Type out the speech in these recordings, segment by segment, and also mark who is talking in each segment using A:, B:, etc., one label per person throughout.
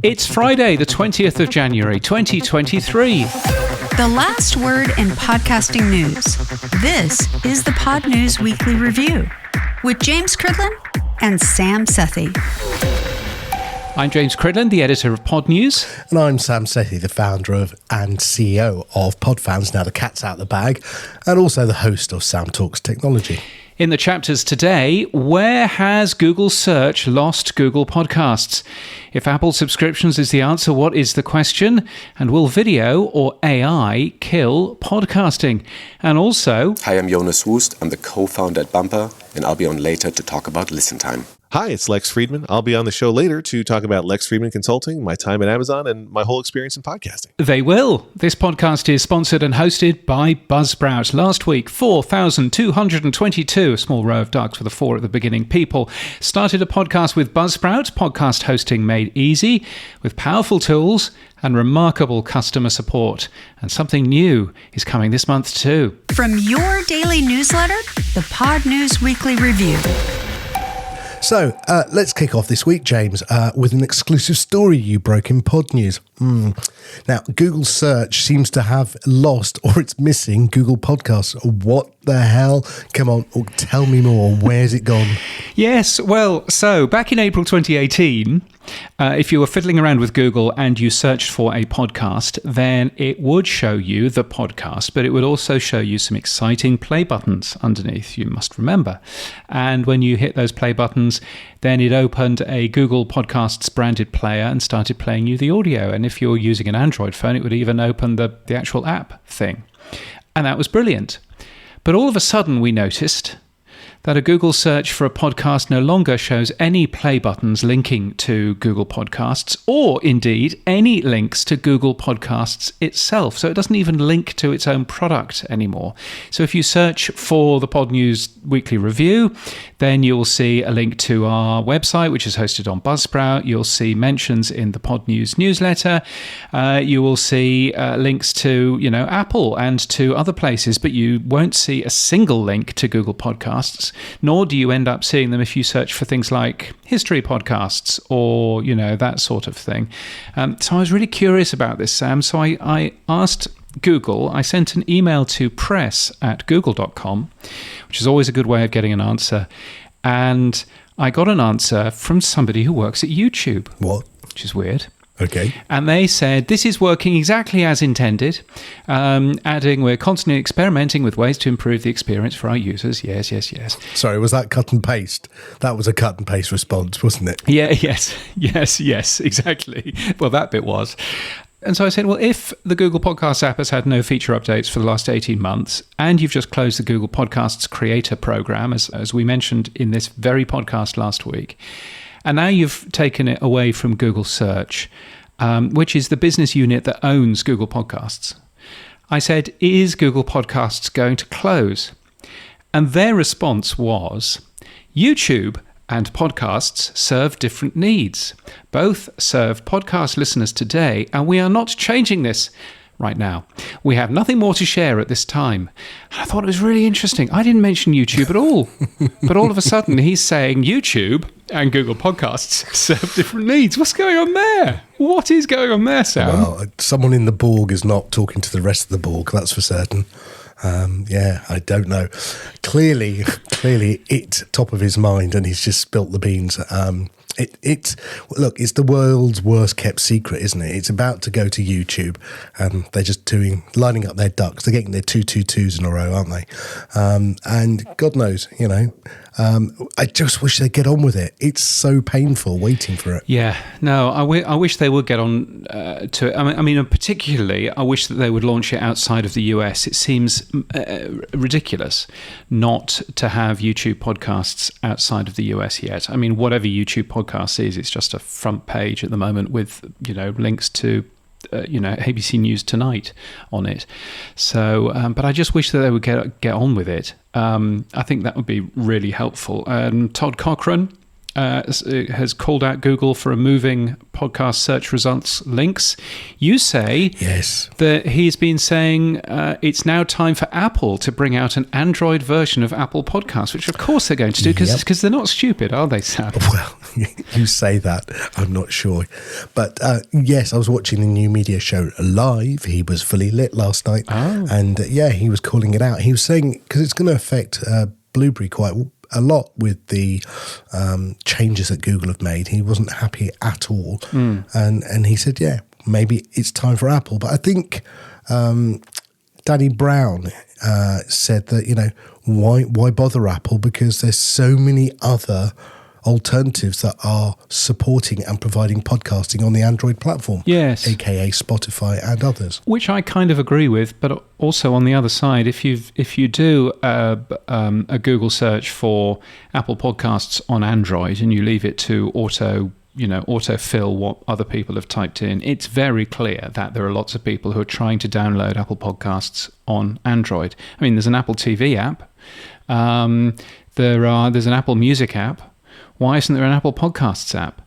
A: It's Friday, the 20th of January, 2023.
B: The last word in podcasting news. This is the Pod News Weekly Review with James Cridland and Sam Sethi.
A: I'm James Cridland, the editor of Pod News.
C: And I'm Sam Sethi, the founder of and CEO of Podfans, now the cat's out the bag, and also the host of Sam Talks Technology.
A: In the chapters today, where has Google Search lost Google Podcasts? If Apple subscriptions is the answer, what is the question? And will video or AI kill podcasting? And also...
D: Hi, I'm Jonas Wust. I'm the co-founder at Bumper, and I'll be on later to talk about Listen Time.
E: Hi, it's Lex Friedman. I'll be on the show later to talk about Lex Friedman Consulting, my time at Amazon, and my whole experience in podcasting.
A: They will. This podcast is sponsored and hosted by Buzzsprout. Last week, 4,222, a small row of ducks with a 4 at the beginning, people started a podcast with Buzzsprout, podcast hosting made easy, with powerful tools and remarkable customer support. And something new is coming this month too.
B: From your daily newsletter, the Pod News Weekly Review.
C: So let's kick off this week, James, with an exclusive story you broke in Pod News. Now, Google Search seems to have lost, or it's missing, Google Podcasts. What the hell? Come on, tell me more. Where's it gone?
A: Yes, well, so back in April 2018, if you were fiddling around with Google and you searched for a podcast, then it would show you the podcast, but it would also show you some exciting play buttons underneath, you must remember. And when you hit those play buttons, then it opened a Google Podcasts branded player and started playing you the audio. And if you're using an Android phone, it would even open the actual app thing. And that was brilliant. But all of a sudden we noticed that a Google search for a podcast no longer shows any play buttons linking to Google Podcasts, or indeed any links to Google Podcasts itself. So it doesn't even link to its own product anymore. So if you search for the Pod News Weekly Review, then you'll see a link to our website, which is hosted on Buzzsprout. You'll see mentions in the Pod News newsletter. You will see links to, Apple and to other places, but you won't see a single link to Google Podcasts. Nor do you end up seeing them if you search for things like history podcasts or, that sort of thing. So I was really curious about this, Sam. So I asked Google, I sent an email to press@google.com, which is always a good way of getting an answer. And I got an answer from somebody who works at YouTube.
C: What?
A: Which is weird.
C: Okay.
A: And they said, this is working exactly as intended, adding, we're constantly experimenting with ways to improve the experience for our users. Yes.
C: Sorry, was that cut and paste? That was a cut and paste response, wasn't it?
A: Yeah, yes, exactly. Well, that bit was. And so I said, well, if the Google Podcasts app has had no feature updates for the last 18 months, and you've just closed the Google Podcasts Creator program, as we mentioned in this very podcast last week, and now you've taken it away from Google Search, which is the business unit that owns Google Podcasts. I said, is Google Podcasts going to close? And their response was, YouTube and podcasts serve different needs. Both serve podcast listeners today, and we are not changing this right now. We have nothing more to share at this time. And I thought it was really interesting. I didn't mention YouTube at all. But all of a sudden, he's saying YouTube and Google Podcasts serve different needs. What's going on there? What is going on there, Sam?
C: Well, someone in the Borg is not talking to the rest of the Borg, that's for certain. I don't know. Clearly, it's top of his mind, and he's just spilt the beans. It's the world's worst kept secret, isn't it? It's about to go to YouTube, and they're just lining up their ducks. They're getting their 222s in a row, aren't they? And God knows, I just wish they'd get on with it. It's so painful waiting for it.
A: Yeah, no, I wish they would get on to it. I mean, particularly, I wish that they would launch it outside of the US. It seems ridiculous not to have YouTube podcasts outside of the US yet. I mean, whatever YouTube podcast is, it's just a front page at the moment with, links to ABC News Tonight on it. So, but I just wish that they would get on with it. I think that would be really helpful. Todd Cochran, has called out Google for removing podcast search results links. You say
C: yes,
A: that he's been saying it's now time for Apple to bring out an Android version of Apple Podcasts, which of course they're going to do because they're not stupid, are they, Sam?
C: Well, you say that. I'm not sure. But yes, I was watching the New Media Show live. He was fully lit last night.
A: Oh.
C: And he was calling it out. He was saying, because it's going to affect Blueberry quite a lot with the changes that Google have made. He wasn't happy at all. And he said, maybe it's time for Apple. But I think Danny Brown said that, why bother Apple? Because there's so many other alternatives that are supporting and providing podcasting on the Android platform.
A: Yes.
C: AKA Spotify and others.
A: Which I kind of agree with, but also on the other side, if you do a Google search for Apple Podcasts on Android and you leave it to autofill what other people have typed in, it's very clear that there are lots of people who are trying to download Apple Podcasts on Android. I mean, there's an Apple TV app. There's an Apple Music app. Why isn't there an Apple Podcasts app?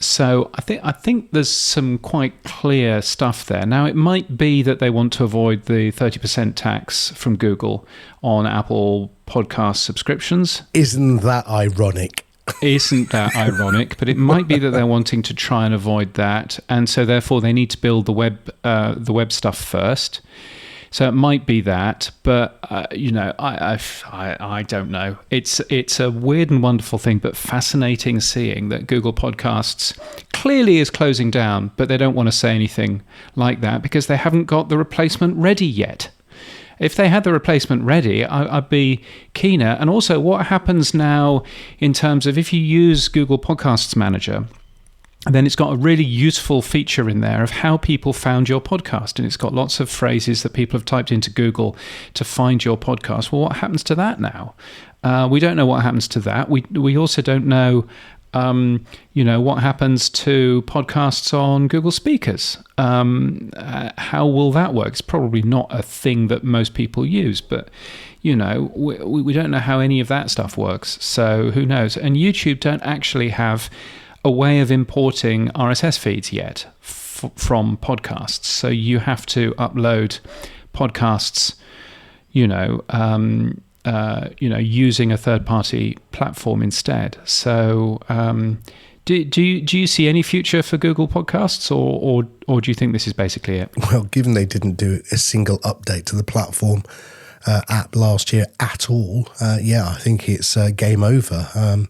A: So I think there's some quite clear stuff there. Now, it might be that they want to avoid the 30% tax from Google on Apple Podcast subscriptions.
C: Isn't that ironic?
A: Isn't that ironic? But it might be that they're wanting to try and avoid that, and so therefore they need to build the web stuff first. So it might be that, but I don't know. It's a weird and wonderful thing, but fascinating seeing that Google Podcasts clearly is closing down, but they don't want to say anything like that because they haven't got the replacement ready yet. If they had the replacement ready, I'd be keener. And also, what happens now in terms of if you use Google Podcasts Manager, and then it's got a really useful feature in there of how people found your podcast. And it's got lots of phrases that people have typed into Google to find your podcast. Well, what happens to that now? We don't know what happens to that. We also don't know, what happens to podcasts on Google speakers. How will that work? It's probably not a thing that most people use, but we don't know how any of that stuff works. So who knows? And YouTube don't actually have a way of importing RSS feeds yet from podcasts. So you have to upload podcasts, using a third-party platform instead. So do you see any future for Google Podcasts, or do you think this is basically it?
C: Well, given they didn't do a single update to the platform app last year at all, I think it's game over.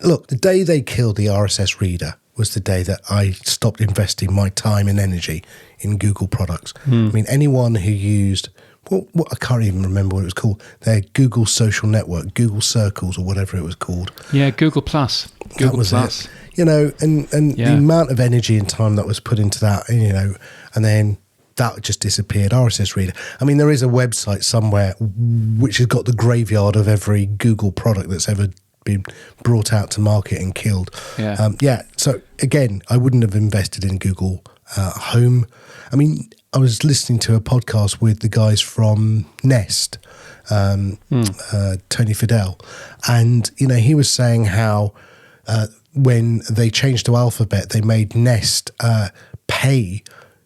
C: Look, the day they killed the RSS reader was the day that I stopped investing my time and energy in Google products. I mean, anyone who used, what I can't even remember what it was called, their Google Social Network, Google Circles or whatever it was called.
A: Yeah, Google Plus.
C: That was it. And the amount of energy and time that was put into that, and then that just disappeared. RSS reader. I mean, there is a website somewhere which has got the graveyard of every Google product that's ever been brought out to market and killed. So again, I wouldn't have invested in Google Home. I mean, I was listening to a podcast with the guys from Nest, Tony Fidel, and he was saying how when they changed to Alphabet, they made Nest pay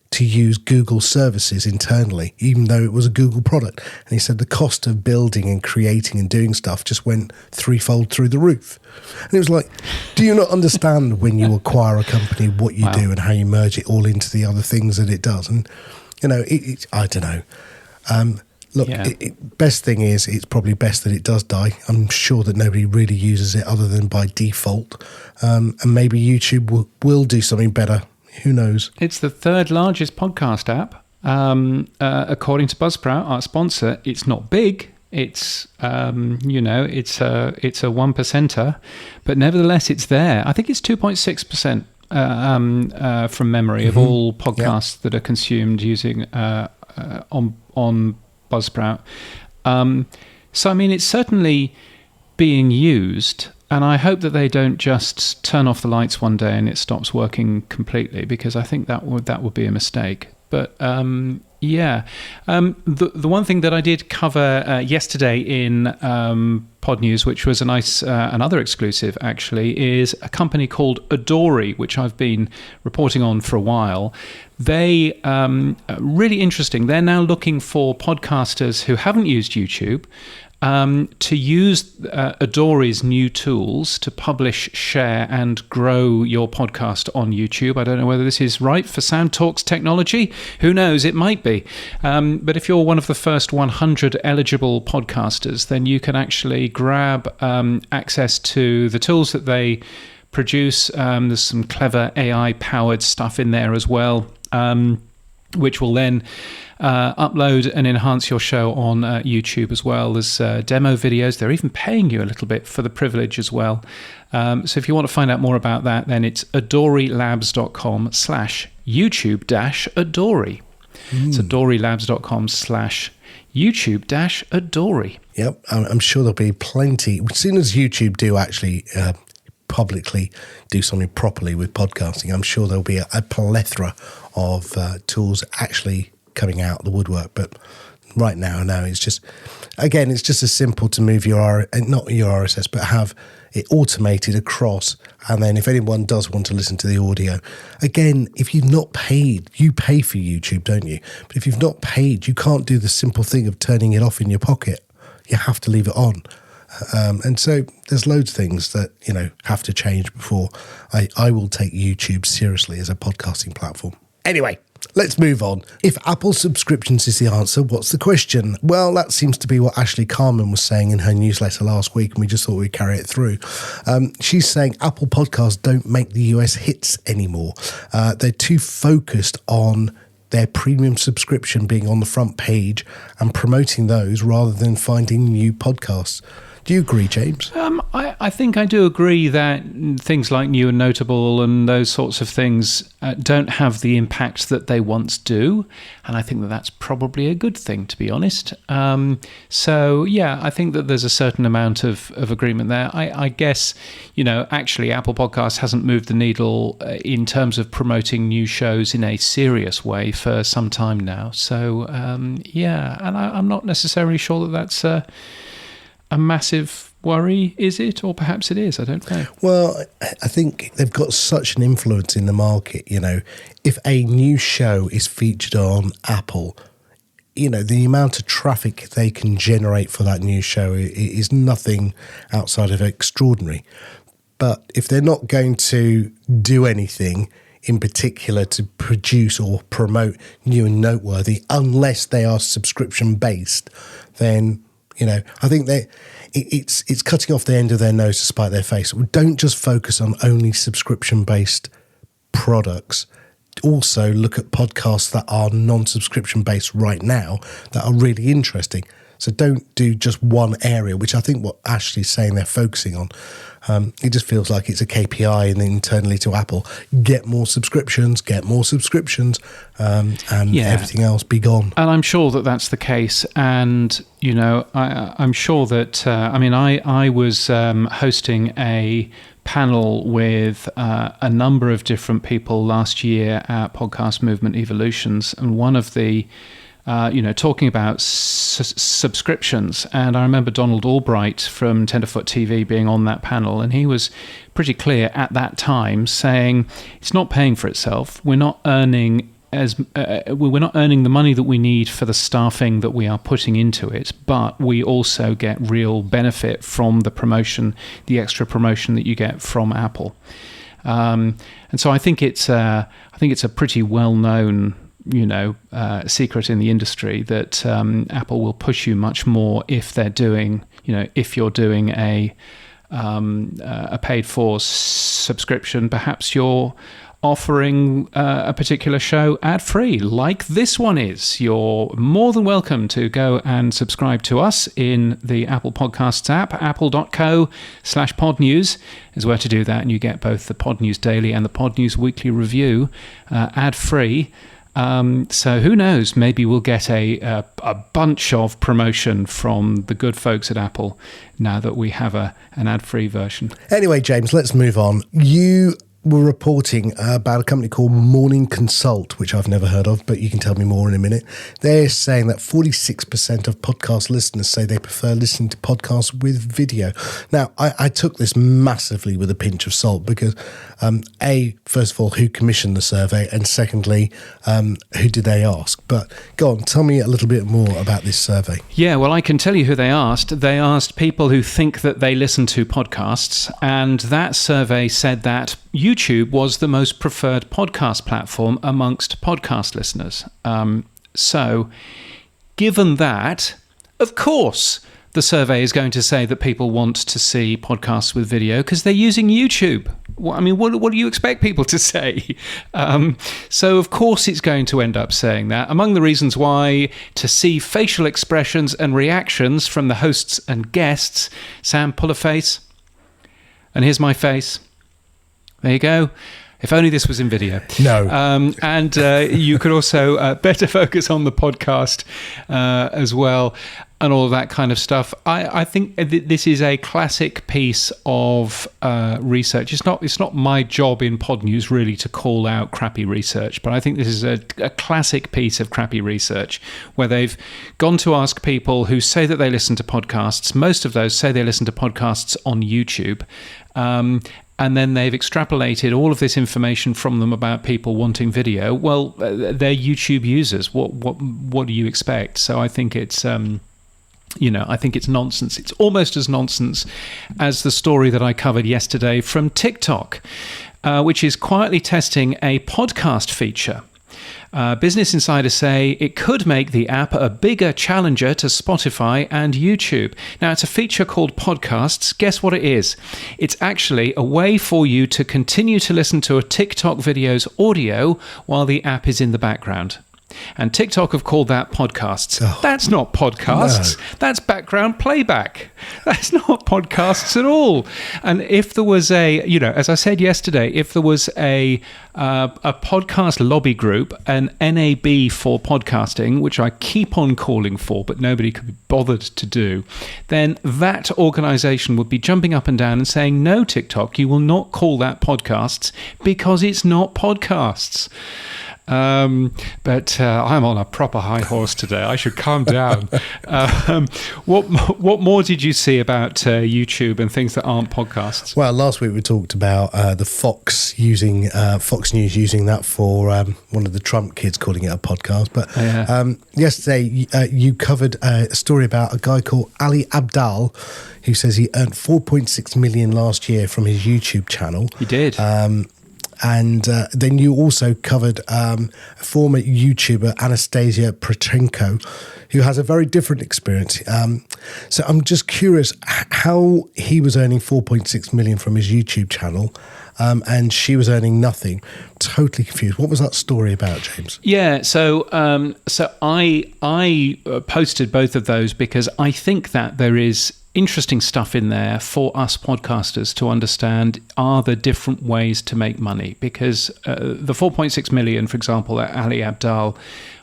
C: to use Google services internally, even though it was a Google product. And he said the cost of building and creating and doing stuff just went threefold through the roof. And it was like, do you not understand when you acquire a company what you do and how you merge it all into the other things that it does? And, I don't know. Best thing is it's probably best that it does die. I'm sure that nobody really uses it other than by default. And maybe YouTube will do something better. Who knows? It's
A: the third largest podcast app, according to Buzzsprout, our sponsor. It's not big. It's it's a 1%er, but nevertheless, it's there. I think it's 2.6% from memory of all podcasts that are consumed using on Buzzsprout. So I mean, it's certainly being used. And I hope that they don't just turn off the lights one day and it stops working completely, because I think that would be a mistake. But the one thing that I did cover yesterday in Pod News, which was a nice another exclusive actually, is a company called Adori, which I've been reporting on for a while. They really interesting. They're now looking for podcasters who haven't used YouTube to use Adori's new tools to publish, share, and grow your podcast on YouTube. I don't know whether this is right for Sound Talks technology. Who knows? It might be. But if you're one of the first 100 eligible podcasters, then you can actually grab access to the tools that they produce. There's some clever AI-powered stuff in there as well, which will then upload and enhance your show on YouTube as well. There's demo videos. They're even paying you a little bit for the privilege as well. So if you want to find out more about that, then it's adorilabs.com/YouTube-Adori. It's adorilabs.com/YouTube-Adori.
C: Yep, I'm sure there'll be plenty. As soon as YouTube do actually publicly do something properly with podcasting, I'm sure there'll be a plethora of tools actually coming out of the woodwork. But right now, no, it's just as simple to move not your RSS, but have it automated across. And then if anyone does want to listen to the audio, again, if you've not paid, you pay for YouTube, don't you? But if you've not paid, you can't do the simple thing of turning it off in your pocket. You have to leave it on. And so there's loads of things that, have to change before I will take YouTube seriously as a podcasting platform. Anyway, let's move on. If Apple subscriptions is the answer, what's the question? Well, that seems to be what Ashley Carman was saying in her newsletter last week, and we just thought we'd carry it through. She's saying Apple Podcasts don't make the US hits anymore. They're too focused on their premium subscription being on the front page and promoting those rather than finding new podcasts. Do you agree, James?
A: I think I do agree that things like New and Notable and those sorts of things don't have the impact that they once do. And I think that that's probably a good thing, to be honest. So, yeah, I think that there's a certain amount of agreement there. I guess, actually Apple Podcasts hasn't moved the needle in terms of promoting new shows in a serious way for some time now. So, and I'm not necessarily sure that that's a massive worry, is it? Or perhaps it is, I don't know.
C: Well, I think they've got such an influence in the market, If a new show is featured on Apple, the amount of traffic they can generate for that new show is nothing outside of extraordinary. But if they're not going to do anything in particular to produce or promote new and noteworthy, unless they are subscription-based, then I think it's cutting off the end of their nose to spite their face. Don't just focus on only subscription-based products. Also look at podcasts that are non-subscription based right now that are really interesting. So don't do just one area, which I think what Ashley's saying they're focusing on. It just feels like it's a KPI and internally to Apple, get more subscriptions, and everything else be gone.
A: And I'm sure that that's the case. And, I'm sure that, I was hosting a panel with a number of different people last year at Podcast Movement Evolutions. And one of the talking about subscriptions. And I remember Donald Albright from Tenderfoot TV being on that panel, and he was pretty clear at that time saying it's not paying for itself. We're not earning we're not earning the money that we need for the staffing that we are putting into it, but we also get real benefit from the promotion, the extra promotion that you get from Apple. And so I think it's a pretty well-known secret in the industry that Apple will push you much more if they're doing, if you're doing a paid for subscription. Perhaps you're offering a particular show ad-free, like this one is. You're more than welcome to go and subscribe to us in the Apple Podcasts app. apple.co/podnews is where to do that, and you get both the Pod News Daily and the Pod News Weekly Review ad-free. So who knows, maybe we'll get a bunch of promotion from the good folks at Apple now that we have an ad-free version.
C: Anyway, James, let's move on. You were reporting about a company called Morning Consult, which I've never heard of, but you can tell me more in a minute. They're saying that 46% of podcast listeners say they prefer listening to podcasts with video. Now, I took this massively with a pinch of salt because, first of all, who commissioned the survey? And secondly, who did they ask? But go on, tell me a little bit more about this survey.
A: Yeah, well, I can tell you who they asked. They asked people who think that they listen to podcasts, and that survey said that YouTube was the most preferred podcast platform amongst podcast listeners. So, given that, of course, the survey is going to say that people want to see podcasts with video because they're using YouTube. I mean, what do you expect people to say? So, of course, it's going to end up saying that. Among the reasons why, to see facial expressions and reactions from the hosts and guests. Sam, pull a face. And here's my face. There you go. If only this was in video.
C: No.
A: And you could also better focus on the podcast as well and all of that kind of stuff. I think this is a classic piece of research. It's not my job in Pod News really to call out crappy research, but I think this is a classic piece of crappy research where they've gone to ask people who say that they listen to podcasts. Most of those say they listen to podcasts on YouTube. And then they've extrapolated all of this information from them about people wanting video. Well, they're YouTube users. What do you expect? So I think it's I think it's nonsense. It's almost as nonsense as the story that I covered yesterday from TikTok, which is quietly testing a podcast feature. Business Insider say it could make the app a bigger challenger to Spotify and YouTube. Now, it's a feature called Podcasts. Guess what it is? It's actually a way for you to continue to listen to a TikTok video's audio while the app is in the background. And TikTok have called that podcasts. Oh, that's not podcasts. No. That's background playback. That's not podcasts at all. And if there was as I said yesterday, if there was a podcast lobby group, an NAB for podcasting, which I keep on calling for, but nobody could be bothered to do, then that organization would be jumping up and down and saying, no, TikTok, you will not call that podcasts because it's not podcasts. But I'm on a proper high horse today. I should calm down. What more did you see about YouTube and things that aren't podcasts?
C: Well, last week we talked about the Fox News using that for one of the Trump kids calling it a podcast. But yesterday you covered a story about a guy called Ali Abdaal, who says he earned 4.6 million last year from his YouTube channel.
A: He did.
C: And then you also covered former YouTuber Anastasia Petrenko, who has a very different experience. So I'm just curious how he was earning 4.6 million from his YouTube channel, and she was earning nothing. Totally confused. What was that story about, James?
A: Yeah, so I posted both of those because I think that there is interesting stuff in there for us podcasters to understand. Are there different ways to make money? Because the 4.6 million, for example, that Ali Abdaal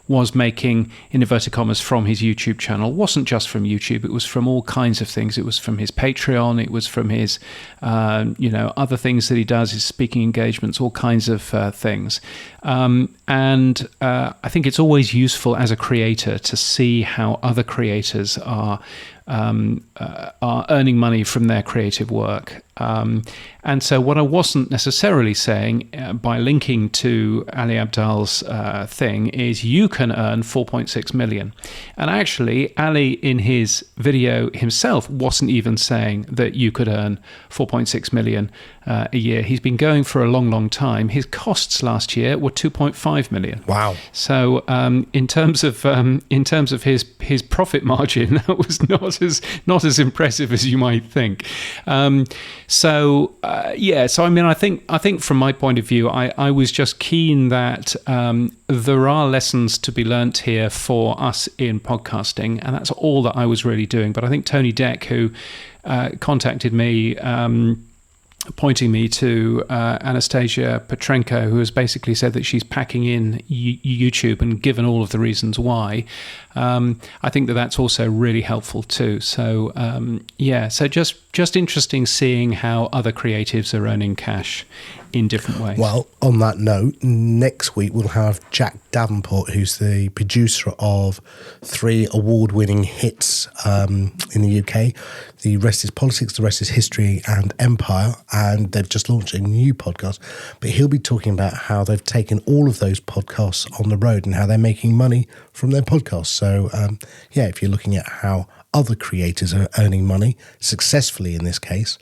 A: was making, in inverted commas, from his YouTube channel wasn't just from YouTube. It was from all kinds of things. It was from his Patreon. It was from his, other things that he does, his speaking engagements, all kinds of things. And I think it's always useful as a creator to see how other creators are earning money from their creative work. And so what I wasn't necessarily saying by linking to Ali Abdaal's thing is you can earn 4.6 million. And actually, Ali in his video himself wasn't even saying that you could earn 4.6 million a year. He's been going for a long, long time. His costs last year were 2.5 million. Wow. So in terms of his profit margin, that was not as impressive as you might think. So I mean, I think from my point of view, I was just keen that there are lessons to be learnt here for us in podcasting, and that's all that I was really doing. But I think Tony Deck, who contacted me, pointing me to Anastasia Petrenko, who has basically said that she's packing in YouTube and given all of the reasons why. I think that that's also really helpful too. So so just interesting seeing how other creatives are earning cash in different ways.
C: Well, on that note, next week we'll have Jack Davenport, who's the producer of 3 award-winning hits in the UK. The Rest is Politics, The Rest is History and Empire. And they've just launched a new podcast. But he'll be talking about how they've taken all of those podcasts on the road and how they're making money from their podcasts. So, if you're looking at how other creators are earning money, successfully in this case,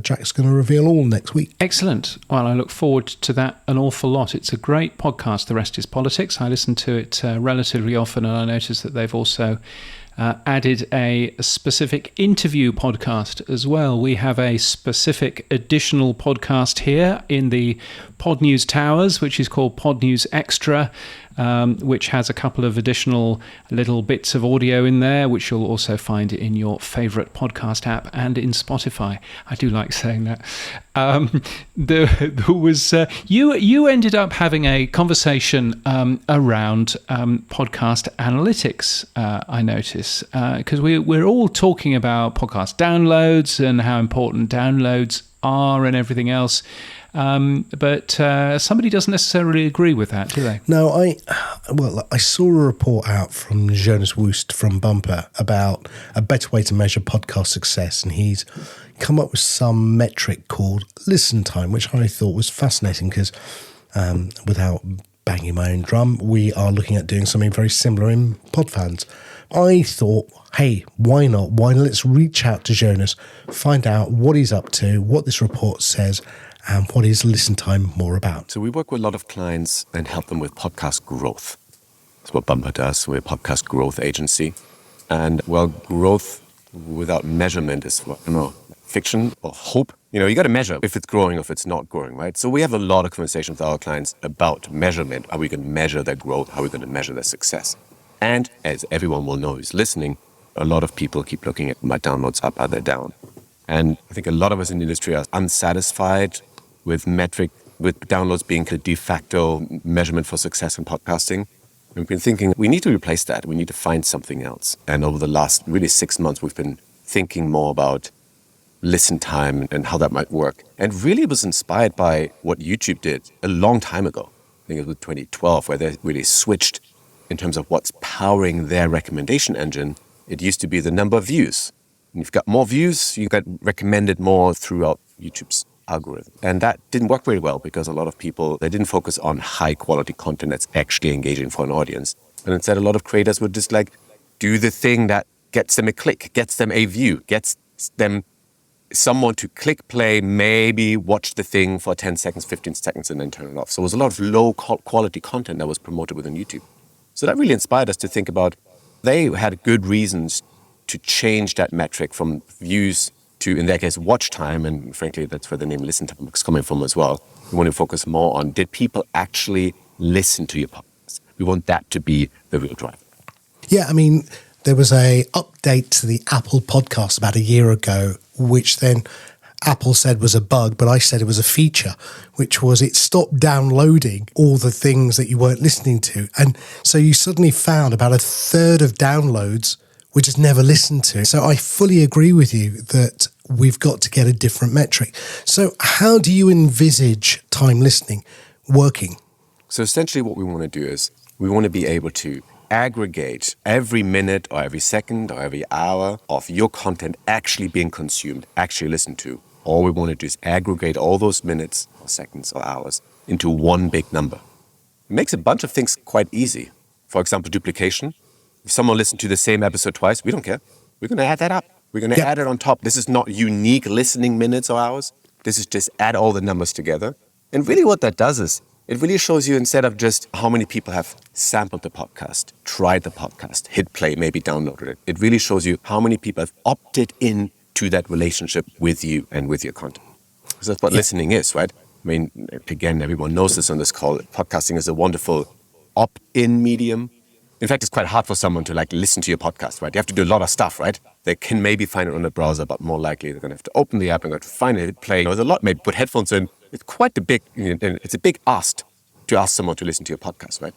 C: Jack's going to reveal all next week.
A: Excellent. Well, I look forward to that an awful lot. It's a great podcast, The Rest is Politics. I listen to it relatively often, and I notice that they've also added a specific interview podcast as well. We have a specific additional podcast here in the Pod News Towers, which is called Pod News Extra, which has a couple of additional little bits of audio in there, which you'll also find in your favourite podcast app and in Spotify. I do like saying that. There was you ended up having a conversation around podcast analytics. I notice because we're all talking about podcast downloads and how important downloads are and everything else. But somebody doesn't necessarily agree with that, do they?
C: No, I saw a report out from Jonas Woost from Bumper about a better way to measure podcast success, and he's come up with some metric called listen time, which I thought was fascinating because without banging my own drum, we are looking at doing something very similar in Podfans. I thought, hey, why not? Let's reach out to Jonas, find out what he's up to, what this report says, and what is listen time more about?
D: So we work with a lot of clients and help them with podcast growth. That's what Bumper does. We're a podcast growth agency. And well, growth without measurement is, fiction or hope. You got to measure if it's growing or if it's not growing, right? So we have a lot of conversations with our clients about measurement. Are we going to measure their growth? How are we going to measure their success? And as everyone will know who's listening, a lot of people keep looking at my downloads up, are they down? And I think a lot of us in the industry are unsatisfied with downloads being a de facto measurement for success in podcasting. We've been thinking we need to replace that. We need to find something else. And over the last really 6 months, we've been thinking more about listen time and how that might work. And really it was inspired by what YouTube did a long time ago. I think it was 2012, where they really switched in terms of what's powering their recommendation engine. It used to be the number of views. And you've got more views, you get recommended more throughout YouTube's algorithm. And that didn't work very well because a lot of people, they didn't focus on high quality content that's actually engaging for an audience. And instead, a lot of creators would just do the thing that gets them a click, gets them a view, gets them someone to click play, maybe watch the thing for 10 seconds, 15 seconds, and then turn it off. So it was a lot of low quality content that was promoted within YouTube. So that really inspired us to think about, they had good reasons to change that metric from views to, in their case, watch time, and frankly, that's where the name listen time is coming from as well. We want to focus more on, did people actually listen to your podcast? We want that to be the real driver.
C: Yeah, there was a update to the Apple podcast about a year ago, which then Apple said was a bug, but I said it was a feature, which was it stopped downloading all the things that you weren't listening to. And so you suddenly found about a third of downloads we just never listened to. So I fully agree with you that we've got to get a different metric. So how do you envisage time listening working?
D: So essentially what we want to do is we want to be able to aggregate every minute or every second or every hour of your content actually being consumed, actually listened to. All we want to do is aggregate all those minutes or seconds or hours into one big number. It makes a bunch of things quite easy. For example, duplication. If someone listened to the same episode twice, we don't care. We're going to add that up. We're going to add it on top. This is not unique listening minutes or hours. This is just add all the numbers together. And really what that does is it really shows you, instead of just how many people have sampled the podcast, tried the podcast, hit play, maybe downloaded it, it really shows you how many people have opted in to that relationship with you and with your content. Because that's what listening is, right? Again, everyone knows this on this call. Podcasting is a wonderful opt-in medium. In fact, it's quite hard for someone to listen to your podcast, right? You have to do a lot of stuff, right? They can maybe find it on the browser, but more likely they're going to have to open the app and go to find it, play. There's a lot, maybe put headphones in. It's quite it's a big ask to ask someone to listen to your podcast, right?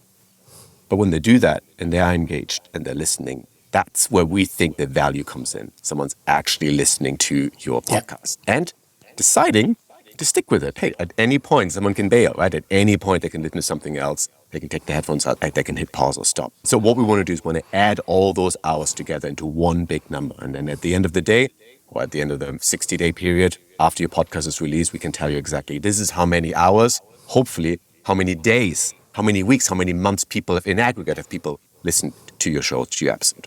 D: But when they do that and they are engaged and they're listening, That's where we think the value comes in. Someone's actually listening to your podcast and deciding to stick with it. Hey, at any point, someone can bail, right? At any point, they can listen to something else. They can take the headphones out. They can hit pause or stop. So what we want to do is want to add all those hours together into one big number. And then at the end of the day, or at the end of the 60-day period, after your podcast is released, we can tell you exactly, this is how many hours, hopefully, how many days, how many weeks, how many months in aggregate have people listened to your show, to your episode.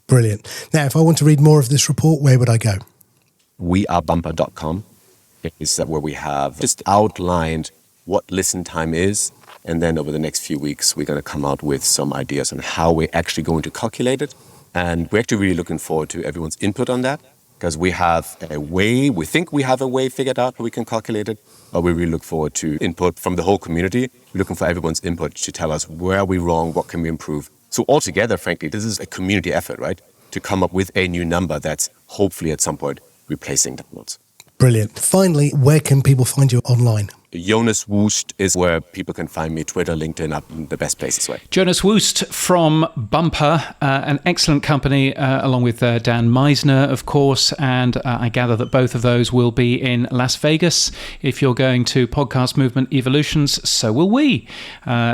C: Brilliant. Now, if I want to read more of this report, where would I go?
D: wearebumper.com is where we have just outlined what listen time is. And then over the next few weeks, we're going to come out with some ideas on how we're actually going to calculate it. And we're actually really looking forward to everyone's input on that, because we think we have a way figured out how we can calculate it, but we really look forward to input from the whole community. We're looking for everyone's input to tell us where are we wrong, what can we improve. So altogether, frankly, this is a community effort, right? To come up with a new number that's hopefully at some point replacing downloads.
C: Brilliant. Finally, where can people find you online?
D: Jonas Woost is where people can find me. Twitter, LinkedIn are the best places. Right?
A: Jonas Woost from Bumper, an excellent company, along with Dan Meisner, of course. And I gather that both of those will be in Las Vegas. If you're going to Podcast Movement Evolutions, so will we.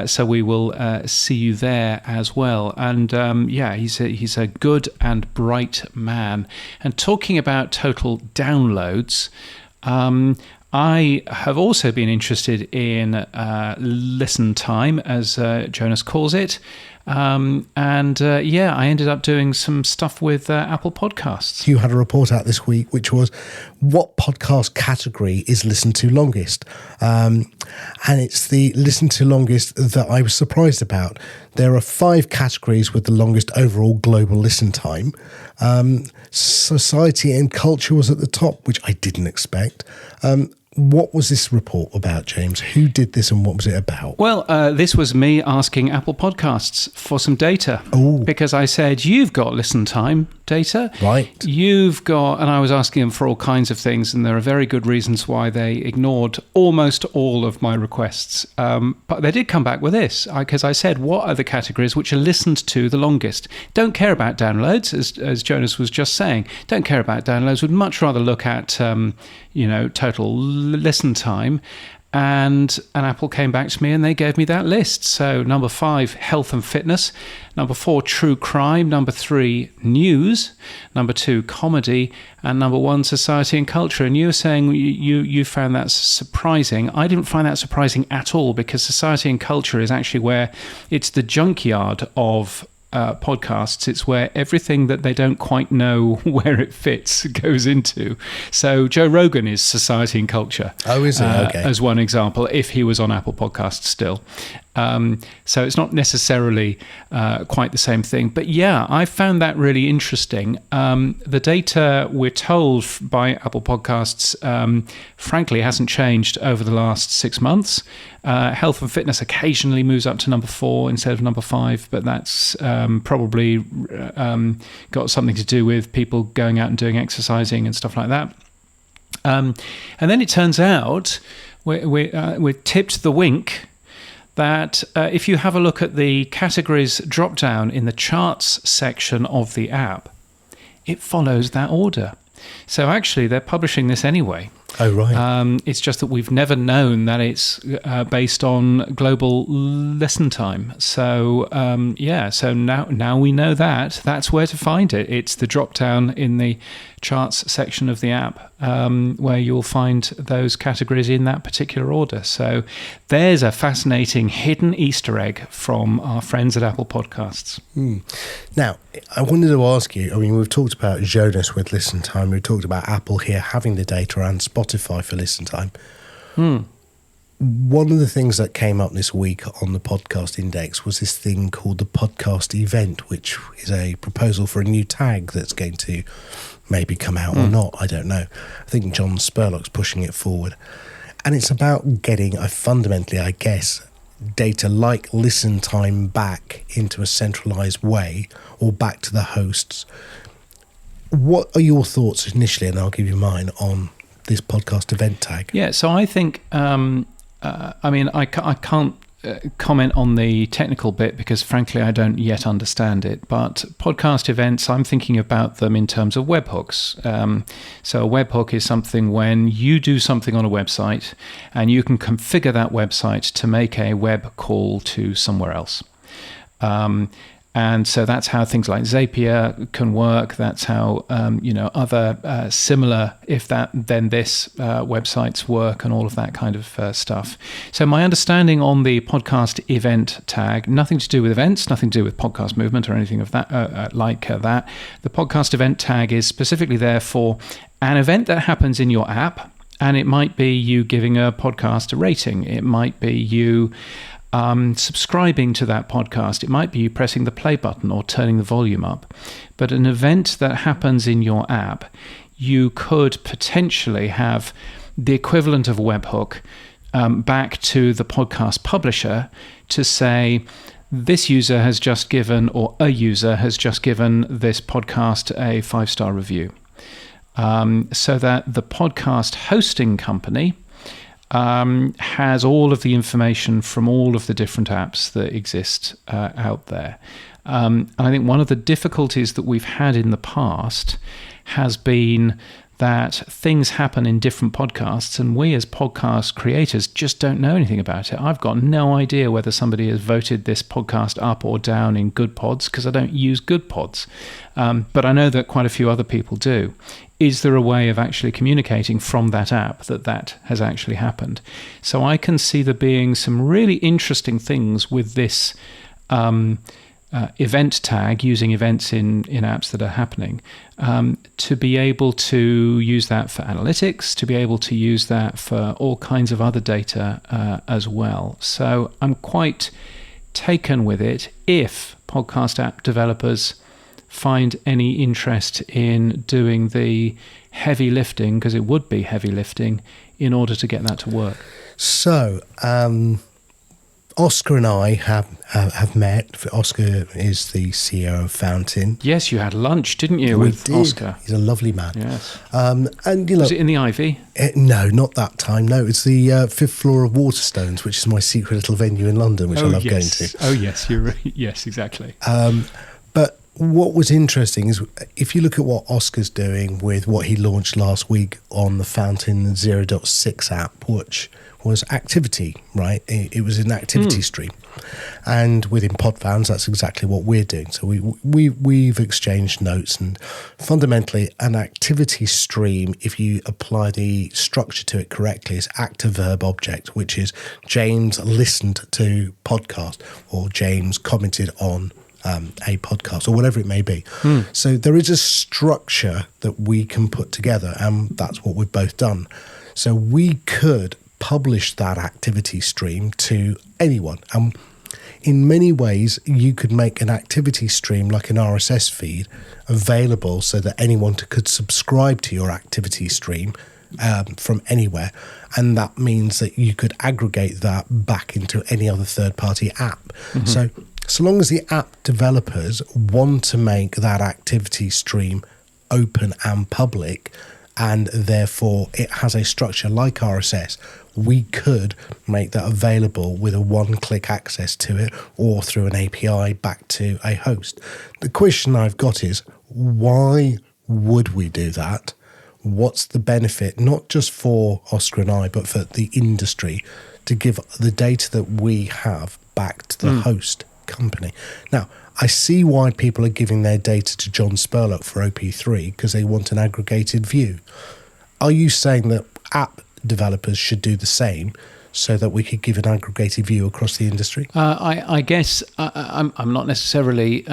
A: So we will see you there as well. And he's a good and bright man. And talking about total downloads, I have also been interested in listen time, as Jonas calls it. I ended up doing some stuff with Apple Podcasts.
C: You had a report out this week, which was what podcast category is listened to longest? And it's the listen to longest that I was surprised about. There are 5 categories with the longest overall global listen time. Society and culture was at the top, which I didn't expect. What was this report about, James? Who did this and what was it about?
A: Well, this was me asking Apple Podcasts for some data.
C: Ooh.
A: Because I said, you've got listen time data.
C: Right.
A: And I was asking them for all kinds of things, and there are very good reasons why they ignored almost all of my requests. But they did come back with this, because I said, what are the categories which are listened to the longest? Don't care about downloads, as Jonas was just saying. Don't care about downloads. Would much rather look at, total listen time. And Apple came back to me and they gave me that list. So number 5, health and fitness. Number 4, true crime. Number 3, news. Number 2, comedy. And number 1, society and culture. And you were saying you found that surprising. I didn't find that surprising at all, because society and culture is actually where it's the junkyard of podcasts. It's where everything that they don't quite know where it fits goes into. So Joe Rogan is society and culture.
C: Oh, is he? Okay.
A: As one example, if he was on Apple Podcasts still. So it's not necessarily quite the same thing. But yeah, I found that really interesting. The data we're told by Apple Podcasts, frankly, hasn't changed over the last 6 months. Health and fitness occasionally moves up to number 4 instead of number 5, but that's probably got something to do with people going out and doing exercising and stuff like that. And then it turns out we're tipped the wink that if you have a look at the categories drop down in the charts section of the app, it follows that order. So actually, they're publishing this anyway.
C: Oh, right.
A: It's just that we've never known that it's based on global listen time. So, so now we know that. That's where to find it. It's the drop down in the charts section of the app, where you'll find those categories in that particular order. So there's a fascinating hidden Easter egg from our friends at Apple Podcasts.
C: Now, I wanted to ask you, we've talked about Jonas with listen time. We've talked about Apple here having the data and Spotify for listen time. One of the things that came up this week on the podcast index was this thing called the podcast event, which is a proposal for a new tag that's going to maybe come out or not. I don't know. I think John Spurlock's pushing it forward. And it's about getting, fundamentally, I guess, data like listen time back into a centralized way or back to the hosts. What are your thoughts initially, and I'll give you mine, on this podcast event tag?
A: Yeah, so I think, I can't comment on the technical bit because frankly I don't yet understand it, but podcast events, I'm thinking about them in terms of webhooks. So a webhook is something when you do something on a website and you can configure that website to make a web call to somewhere else. And so that's how things like Zapier can work. That's how other similar, if that then this websites work, and all of that kind of stuff. So my understanding on the podcast event tag, nothing to do with events, nothing to do with podcast movement or anything of that that. The podcast event tag is specifically there for an event that happens in your app, and it might be you giving a podcast a rating. It might be you subscribing to that podcast. It might be you pressing the play button or turning the volume up. But an event that happens in your app, you could potentially have the equivalent of a webhook back to the podcast publisher to say, this user has just given, or a user has just given this podcast a 5-star review. So that the podcast hosting company has all of the information from all of the different apps that exist out there. And I think one of the difficulties that we've had in the past has been that things happen in different podcasts and we as podcast creators just don't know anything about it. I've got no idea whether somebody has voted this podcast up or down in Good Pods because I don't use Good Pods. But I know that quite a few other people do. Is there a way of actually communicating from that app that has actually happened? So I can see there being some really interesting things with this event tag, using events in apps that are happening, to be able to use that for analytics, to be able to use that for all kinds of other data as well. So I'm quite taken with it if podcast app developers find any interest in doing the heavy lifting, because it would be heavy lifting, in order to get that to work.
C: So, Oscar and I have met. Oscar is the CEO of Fountain.
A: Yes, you had lunch, didn't you, with Oscar?
C: He's a lovely man.
A: Yes.
C: And
A: was it in the Ivy?
C: No, not that time. No, it's the 5th floor of Waterstones, which is my secret little venue in London, which I love going to.
A: Oh yes, you're right. Yes, exactly.
C: But what was interesting is if you look at what Oscar's doing with what he launched last week on the Fountain 0.6 app, which was activity, right? It was an activity stream. And within Podfans, that's exactly what we're doing. So we've exchanged notes, and fundamentally an activity stream, if you apply the structure to it correctly, is active verb object, which is James listened to podcast or James commented on a podcast or whatever it may be. So there is a structure that we can put together, and that's what we've both done. So we could publish that activity stream to anyone. In many ways, you could make an activity stream like an RSS feed available so that anyone could subscribe to your activity stream from anywhere. And that means that you could aggregate that back into any other third-party app. So long as the app developers want to make that activity stream open and public, and therefore it has a structure like RSS, we could make that available with a one-click access to it or through an API back to a host. The question I've got is, why would we do that? What's the benefit, not just for Oscar and I, but for the industry, to give the data that we have back to the host company? Now, I see why people are giving their data to John Spurlock for OP3, because they want an aggregated view. Are you saying that app developers should do the same so that we could give an aggregated view across the industry?
A: I guess I'm not necessarily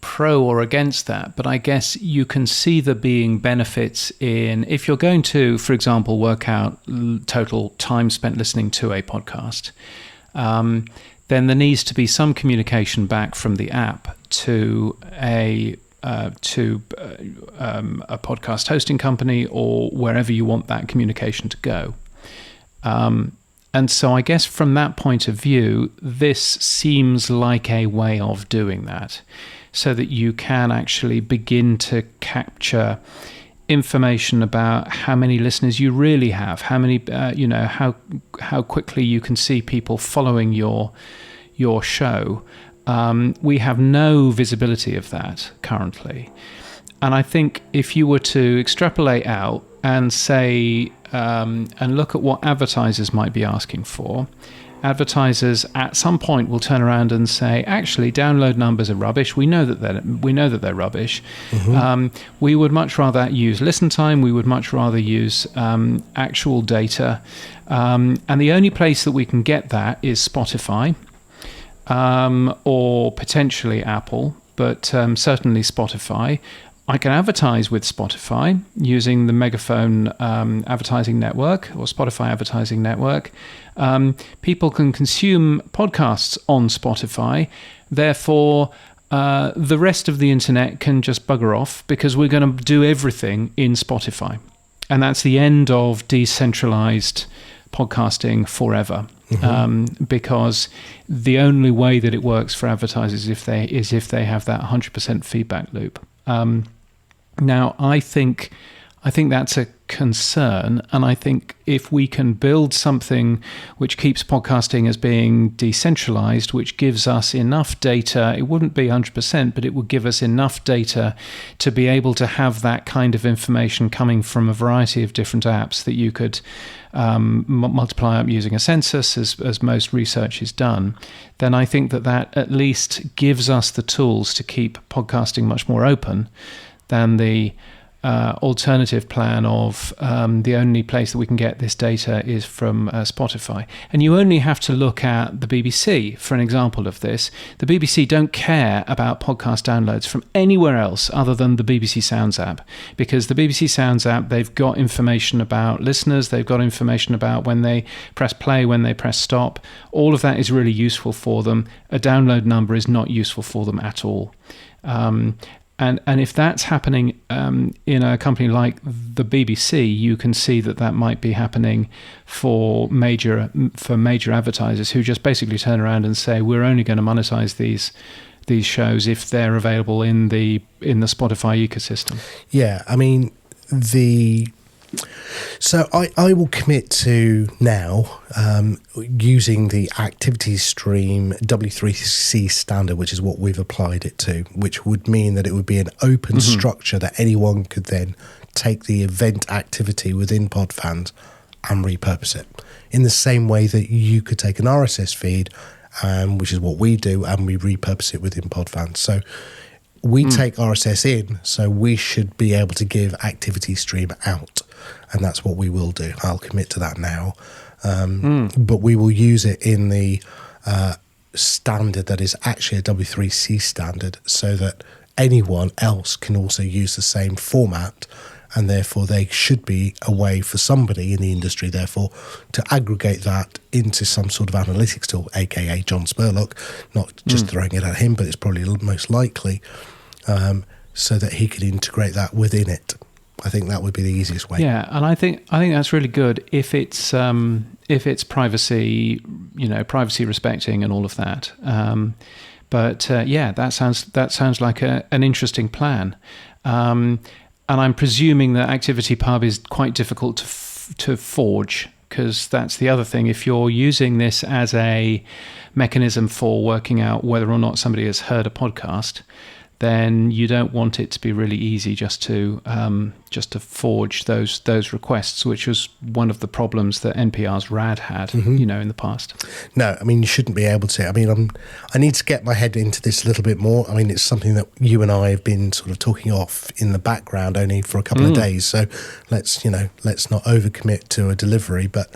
A: pro or against that, but I guess you can see there being benefits in, if you're going to, for example, work out total time spent listening to a podcast, then there needs to be some communication back from the app to a podcast hosting company or wherever you want that communication to go. And so I guess from that point of view, this seems like a way of doing that, so that you can actually begin to capture information about how many listeners you really have, how many, how quickly you can see people following your show. We have no visibility of that currently. And I think if you were to extrapolate out and say, and look at what advertisers might be asking for, advertisers at some point will turn around and say, actually, download numbers are rubbish. We know that they're rubbish. We would much rather use listen time. We would much rather use actual data. And the only place that we can get that is Spotify, or potentially Apple, but certainly Spotify. I can advertise with Spotify using the Megaphone advertising network or Spotify advertising network. People can consume podcasts on Spotify. Therefore, the rest of the internet can just bugger off because we're going to do everything in Spotify. And that's the end of decentralized podcasting forever. Because the only way that it works for advertisers is if they have that 100% feedback loop. Now, I think that's a concern, and I think if we can build something which keeps podcasting as being decentralized, which gives us enough data, it wouldn't be 100%, but it would give us enough data to be able to have that kind of information coming from a variety of different apps that you could multiply up using a census, as most research is done, then I think that at least gives us the tools to keep podcasting much more open than the alternative plan of the only place that we can get this data is from Spotify. And you only have to look at the BBC for an example of this. The BBC don't care about podcast downloads from anywhere else other than the BBC Sounds app, because the BBC Sounds app, they've got information about listeners, they've got information about when they press play, when they press stop. All of that is really useful for them. A download number is not useful for them at all. And if that's happening in a company like the BBC, you can see that might be happening for major advertisers who just basically turn around and say, we're only going to monetize these shows if they're available in the Spotify ecosystem.
C: Yeah, I mean, so I will commit to now using the activity stream W3C standard, which is what we've applied it to, which would mean that it would be an open structure that anyone could then take the event activity within PodFans and repurpose it in the same way that you could take an RSS feed, which is what we do, and we repurpose it within PodFans. So we take RSS in, so we should be able to give activity stream out. And that's what we will do. I'll commit to that now. But we will use it in the standard that is actually a W3C standard, so that anyone else can also use the same format, and therefore they should be a way for somebody in the industry, therefore, to aggregate that into some sort of analytics tool, aka John Spurlock, not just throwing it at him, but it's probably most likely, so that he could integrate that within it. I think that would be the easiest way.
A: Yeah, and I think that's really good if it's privacy, privacy respecting and all of that. But that sounds like an interesting plan. And I'm presuming that ActivityPub is quite difficult to forge, because that's the other thing. If you're using this as a mechanism for working out whether or not somebody has heard a podcast, then you don't want it to be really easy just to forge those requests, which was one of the problems that NPR's RAD had, in the past.
C: No, I mean, you shouldn't be able to. I mean, I need to get my head into this a little bit more. I mean, it's something that you and I have been sort of talking off in the background only for a couple of days. So let's not overcommit to a delivery, but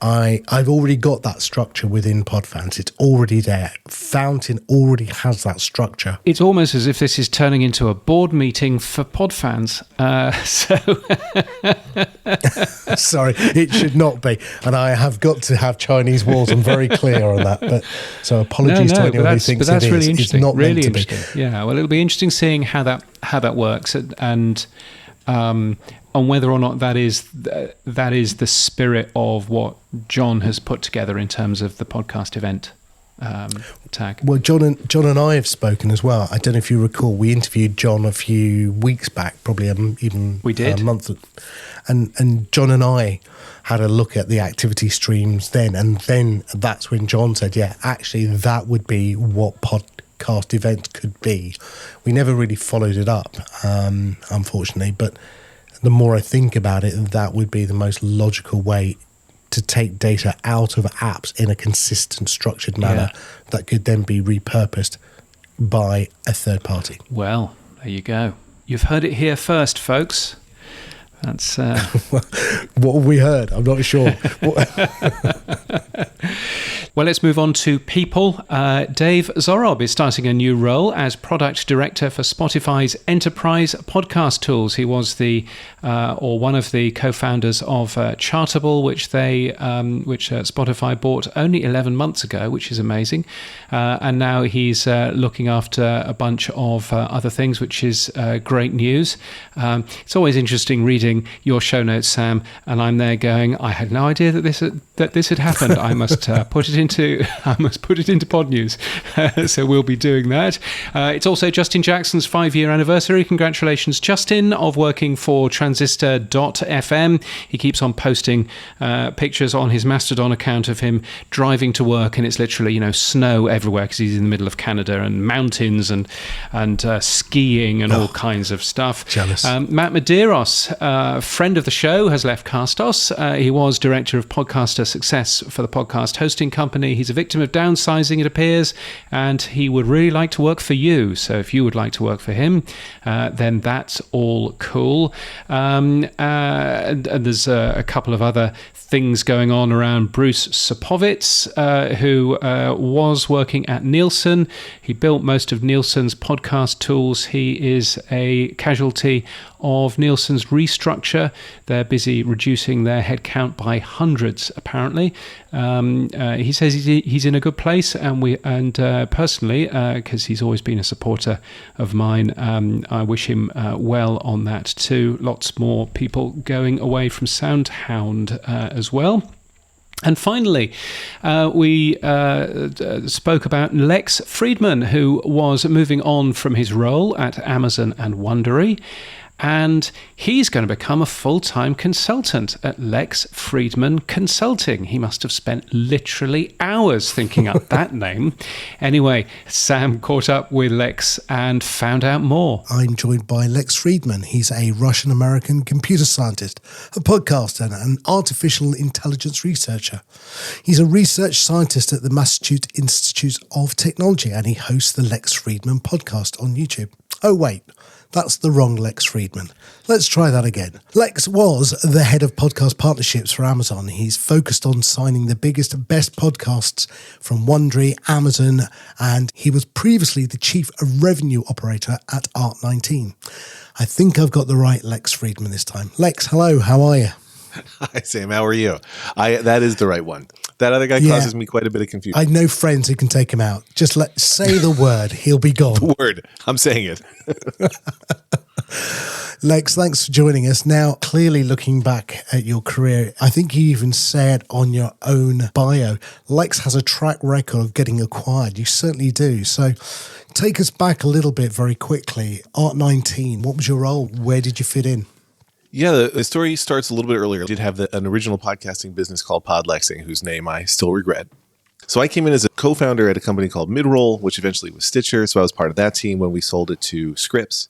C: I've already got that structure within PodFans. It's already there. Fountain already has that structure.
A: It's almost as if this is turning into a board meeting for PodFans.
C: Sorry, it should not be. And I have got to have Chinese walls. I'm very clear on that. But so apologies to anyone who thinks it is.
A: Really
C: it's not
A: really
C: meant to
A: interesting.
C: be.
A: Yeah, well, it'll be interesting seeing how that works and on whether or not that is the spirit of what John has put together in terms of the podcast event. tag.
C: Well, John and I have spoken as well. I don't know if you recall, we interviewed John a few weeks back, probably even
A: We did.
C: a month. And John and I had a look at the activity streams then. And then that's when John said, yeah, actually, that would be what podcast events could be. We never really followed it up, unfortunately. But the more I think about it, that would be the most logical way to take data out of apps in a consistent, structured manner that could then be repurposed by a third party.
A: Well, there you go. You've heard it here first, folks. That's
C: What have we heard? I'm not sure.
A: Well, let's move on to people. Dave Zorob is starting a new role as product director for Spotify's enterprise podcast tools. He was one of the co-founders of Chartable, which Spotify bought only 11 months ago, which is amazing. And now he's looking after a bunch of other things, which is great news. It's always interesting reading your show notes, Sam, and I'm there going, I had no idea that this had happened. I must put it into Pod News. So we'll be doing that. It's also Justin Jackson's 5-year anniversary. Congratulations, Justin, of working for Transistor.fm. He keeps on posting pictures on his Mastodon account of him driving to work, and it's literally snow everywhere because he's in the middle of Canada, and mountains and skiing and all kinds of stuff.
C: Jealous.
A: Matt Medeiros, friend of the show, has left Castos. He was director of podcaster success for the podcast hosting company. He's a victim of downsizing, it appears, and he would really like to work for you. So if you would like to work for him, then that's all cool. And there's a couple of other things going on around Bruce Sopovitz, who was working at Nielsen. He built most of Nielsen's podcast tools. He is a casualty of Nielsen's restructure. They're busy reducing their headcount by hundreds, apparently. He says he's in a good place, and personally, because he's always been a supporter of mine, I wish him well on that too. Lots more people going away from SoundHound as well. And finally, we spoke about Lex Friedman, who was moving on from his role at Amazon and Wondery. And he's going to become a full-time consultant at Lex Friedman Consulting. He must have spent literally hours thinking up that name. Anyway, Sam caught up with Lex and found out more.
C: I'm joined by Lex Friedman. He's a Russian-American computer scientist, a podcaster, and an artificial intelligence researcher. He's a research scientist at the Massachusetts Institute of Technology, and he hosts the Lex Friedman podcast on YouTube. Oh, wait. That's the wrong Lex Friedman. Let's try that again. Lex was the head of podcast partnerships for Amazon. He's focused on signing the biggest and best podcasts from Wondery, Amazon, and he was previously the chief revenue operator at Art19. I think I've got the right Lex Friedman this time. Lex, hello, how are you?
E: Hi, Sam. How are you? That is the right one. That other guy causes me quite a bit of confusion.
C: I know friends who can take him out. Just say the word, he'll be gone.
E: The word. I'm saying it.
C: Lex, thanks for joining us. Now, clearly looking back at your career, I think you even said on your own bio, Lex has a track record of getting acquired. You certainly do. So take us back a little bit very quickly. Art19, what was your role? Where did you fit in?
E: Yeah, the story starts a little bit earlier. I did have an original podcasting business called Podlexing, whose name I still regret. So I came in as a co-founder at a company called Midroll, which eventually was Stitcher. So I was part of that team when we sold it to Scripps.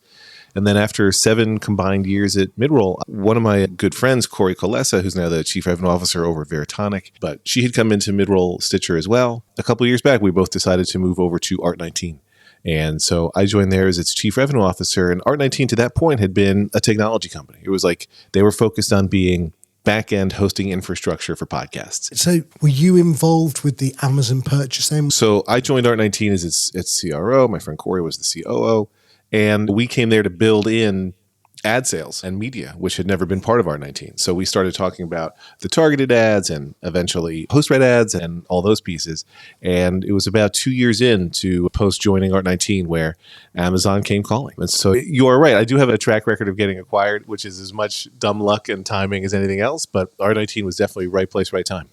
E: And then after 7 combined years at Midroll, one of my good friends, Corey Colessa, who's now the chief revenue officer over at Veritonic, but she had come into Midroll Stitcher as well. A couple of years back, we both decided to move over to Art19. And so I joined there as its chief revenue officer. And Art19 to that point had been a technology company. It was like they were focused on being back-end hosting infrastructure for podcasts.
C: So were you involved with the Amazon purchase then?
E: So I joined Art19 as its CRO. My friend Corey was the COO. And we came there to build in ad sales and media, which had never been part of Art19. So we started talking about the targeted ads and eventually post-read ads and all those pieces. And it was about 2 years into post joining Art19 where Amazon came calling. And so you are right. I do have a track record of getting acquired, which is as much dumb luck and timing as anything else. But Art19 was definitely right place, right time.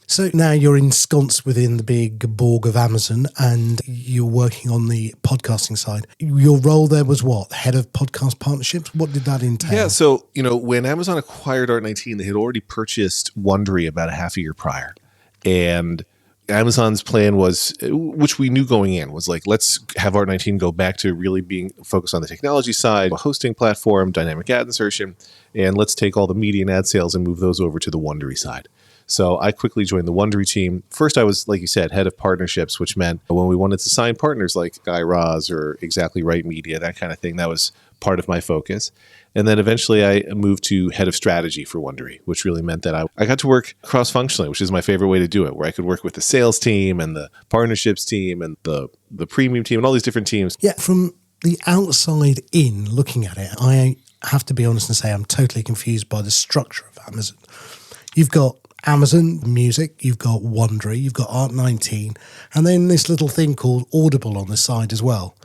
C: So now you're ensconced within the big Borg of Amazon and you're working on the podcasting side. Your role there was what? Head of podcast partnerships? What did that entail?
E: Yeah, so, when Amazon acquired Art19, they had already purchased Wondery about a half a year prior. And Amazon's plan was, which we knew going in, was like, let's have Art19 go back to really being focused on the technology side, a hosting platform, dynamic ad insertion, and let's take all the media and ad sales and move those over to the Wondery side. So I quickly joined the Wondery team. First, I was, like you said, head of partnerships, which meant when we wanted to sign partners like Guy Raz or Exactly Right Media, that kind of thing, that was part of my focus. And then eventually I moved to head of strategy for Wondery, which really meant that I got to work cross-functionally, which is my favorite way to do it, where I could work with the sales team and the partnerships team and the premium team and all these different teams.
C: Yeah, from the outside in looking at it, I have to be honest and say I'm totally confused by the structure of Amazon. You've got Amazon Music, you've got Wondery, you've got Art19, and then this little thing called Audible on the side as well.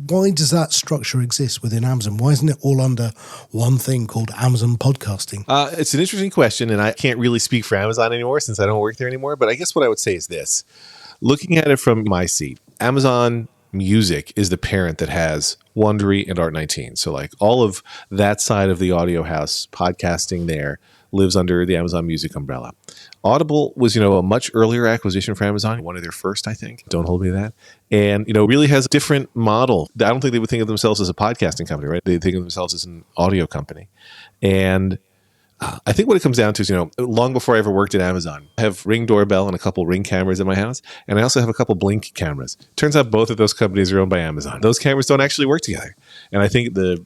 C: Why does that structure exist within Amazon? Why isn't it all under one thing called Amazon Podcasting?
E: It's an interesting question, and I can't really speak for Amazon anymore since I don't work there anymore. But I guess what I would say is this. Looking at it from my seat, Amazon Music is the parent that has Wondery and Art19. So like all of that side of the audio house, podcasting there, lives under the Amazon Music umbrella. Audible was, a much earlier acquisition for Amazon, one of their first, I think. Don't hold me to that. And, really has a different model. I don't think they would think of themselves as a podcasting company, right? They think of themselves as an audio company. And I think what it comes down to is, long before I ever worked at Amazon, I have Ring doorbell and a couple Ring cameras in my house. And I also have a couple Blink cameras. Turns out both of those companies are owned by Amazon. Those cameras don't actually work together. And I think the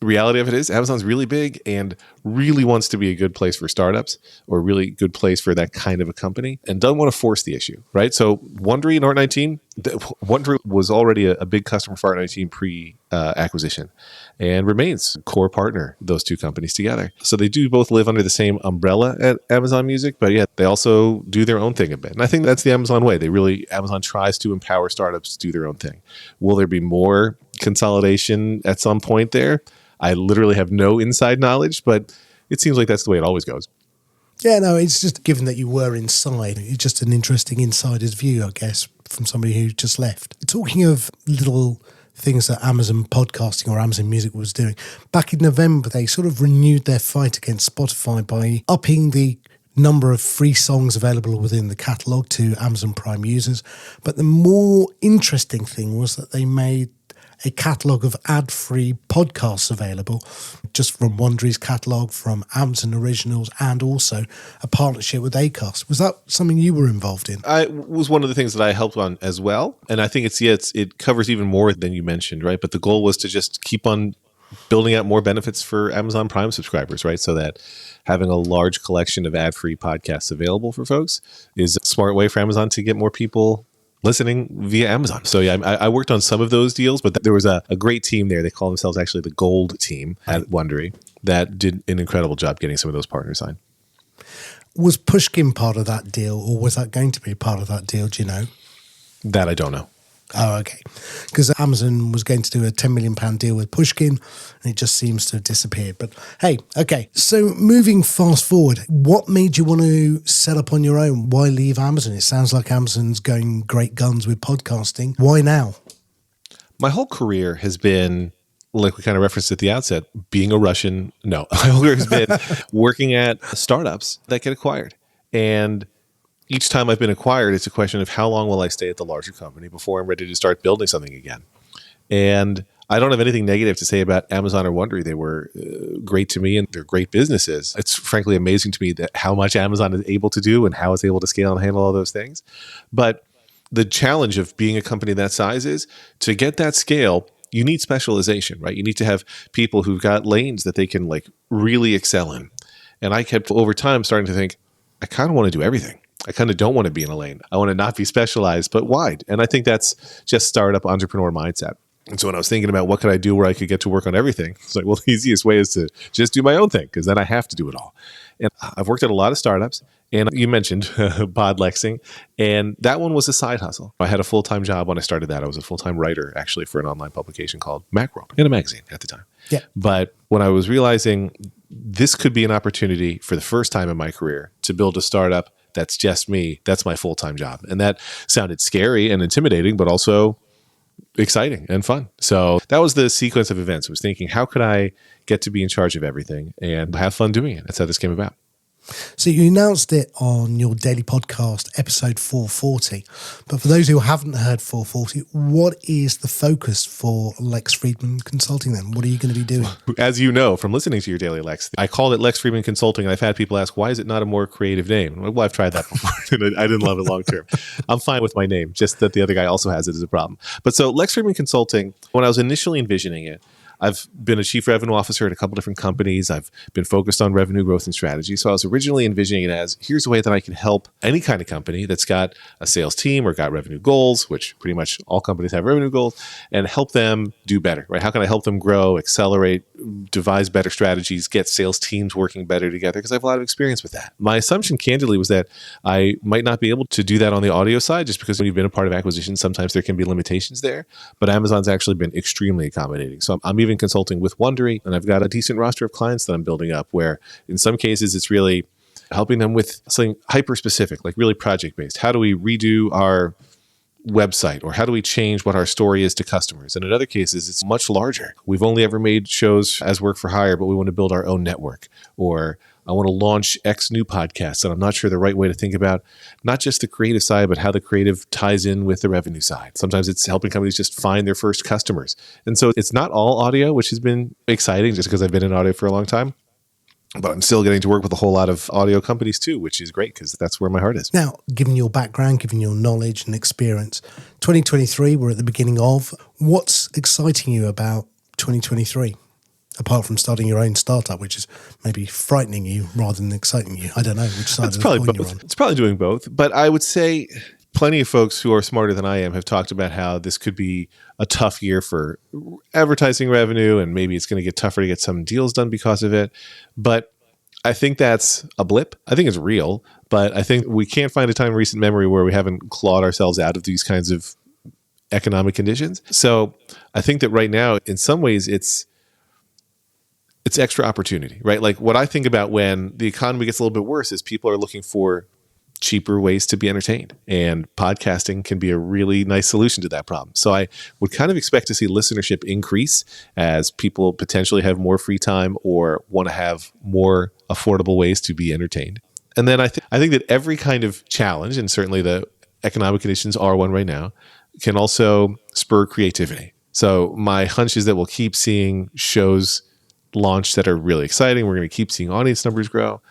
E: reality of it is Amazon's really big and really wants to be a good place for startups or a really good place for that kind of a company and doesn't want to force the issue, right? So Wondery and Art19, Wondery was already a big customer for Art19 pre-acquisition and remains a core partner, those two companies together. So they do both live under the same umbrella at Amazon Music, but yeah, they also do their own thing a bit. And I think that's the Amazon way. Amazon tries to empower startups to do their own thing. Will there be more consolidation at some point there? I literally have no inside knowledge, but it seems like that's the way it always goes.
C: Yeah, no, it's just given that you were inside, it's just an interesting insider's view, I guess, from somebody who just left. Talking of little things that Amazon Podcasting or Amazon Music was doing, back in November, they sort of renewed their fight against Spotify by upping the number of free songs available within the catalogue to Amazon Prime users. But the more interesting thing was that they made a catalogue of ad-free podcasts available just from Wondery's catalogue, from Amazon Originals, and also a partnership with Acast. Was that something you were involved in?
E: It was one of the things that I helped on as well. And I think it covers even more than you mentioned, right? But the goal was to just keep on building out more benefits for Amazon Prime subscribers, right? So that having a large collection of ad-free podcasts available for folks is a smart way for Amazon to get more people listening via Amazon. So yeah, I worked on some of those deals, but there was a great team there. They call themselves actually the Gold team at Wondery that did an incredible job getting some of those partners signed.
C: Was Pushkin part of that deal, or was that going to be part of that deal? Do you know?
E: That I don't know.
C: Oh, okay. Because Amazon was going to do a £10 million deal with Pushkin, and it just seems to have disappeared. But hey, okay. So moving fast forward, what made you want to set up on your own? Why leave Amazon? It sounds like Amazon's going great guns with podcasting. Why now?
E: My whole career has been, like we kind of referenced at the outset, being a Russian. No, my whole career has been working at startups that get acquired. And each time I've been acquired, it's a question of how long will I stay at the larger company before I'm ready to start building something again. And I don't have anything negative to say about Amazon or Wondery. They were great to me and they're great businesses. It's frankly amazing to me that how much Amazon is able to do and how it's able to scale and handle all those things. But the challenge of being a company that size is to get that scale, you need specialization, right? You need to have people who've got lanes that they can like really excel in. And I kept over time starting to think, I kind of want to do everything. I kind of don't want to be in a lane. I want to not be specialized, but wide. And I think that's just startup entrepreneur mindset. And so when I was thinking about what could I do where I could get to work on everything, it's like, well, the easiest way is to just do my own thing because then I have to do it all. And I've worked at a lot of startups. And you mentioned Podlexing, and that one was a side hustle. I had a full-time job when I started that. I was a full-time writer, actually, for an online publication called Macworld, in a magazine at the time.
C: Yeah.
E: But when I was realizing this could be an opportunity for the first time in my career to build a startup that's just me. That's my full-time job. And that sounded scary and intimidating, but also exciting and fun. So that was the sequence of events. I was thinking, how could I get to be in charge of everything and have fun doing it? That's how this came about.
C: So you announced it on your daily podcast, episode 440. But for those who haven't heard 440, what is the focus for Lex Friedman Consulting then? What are you going to be doing?
E: As you know from listening to your daily Lex, I called it Lex Friedman Consulting, and I've had people ask, why is it not a more creative name? I'm like, well, I've tried that before, and I didn't love it long term. I'm fine with my name, just that the other guy also has it as a problem. But so Lex Friedman Consulting, when I was initially envisioning it, I've been a chief revenue officer at a couple different companies. I've been focused on revenue growth and strategy. So I was originally envisioning it as, here's a way that I can help any kind of company that's got a sales team or got revenue goals, which pretty much all companies have revenue goals, and help them do better, right? How can I help them grow, accelerate, devise better strategies, get sales teams working better together? Because I have a lot of experience with that. My assumption, candidly, was that I might not be able to do that on the audio side, just because when you've been a part of acquisitions, sometimes there can be limitations there. But Amazon's actually been extremely accommodating. So I'm even consulting with Wondery, and I've got a decent roster of clients that I'm building up where in some cases it's really helping them with something hyper specific, like really project based. How do we redo our website, or how do we change what our story is to customers? And in other cases, it's much larger. We've only ever made shows as work for hire, but we want to build our own network. Or I want to launch X new podcasts, and I'm not sure the right way to think about not just the creative side, but how the creative ties in with the revenue side. Sometimes it's helping companies just find their first customers. And so it's not all audio, which has been exciting just because I've been in audio for a long time. But I'm still getting to work with a whole lot of audio companies too, which is great because that's where my heart is.
C: Now, given your background, given your knowledge and experience, 2023, we're at the beginning of. What's exciting you about 2023? Apart from starting your own startup, which is maybe frightening you rather than exciting you. I don't know which side of the coin you're on.
E: It's probably doing both. But I would say plenty of folks who are smarter than I am have talked about how this could be a tough year for advertising revenue, and maybe it's going to get tougher to get some deals done because of it. But I think that's a blip. I think it's real, but I think we can't find a time in recent memory where we haven't clawed ourselves out of these kinds of economic conditions. So I think that right now, in some ways, it's extra opportunity, right? Like what I think about when the economy gets a little bit worse is people are looking for cheaper ways to be entertained. And podcasting can be a really nice solution to that problem. So I would kind of expect to see listenership increase as people potentially have more free time or want to have more affordable ways to be entertained. And then I think that every kind of challenge, and certainly the economic conditions are one right now, can also spur creativity. So my hunch is that we'll keep seeing shows launch that are really exciting. We're going to keep seeing audience numbers grow.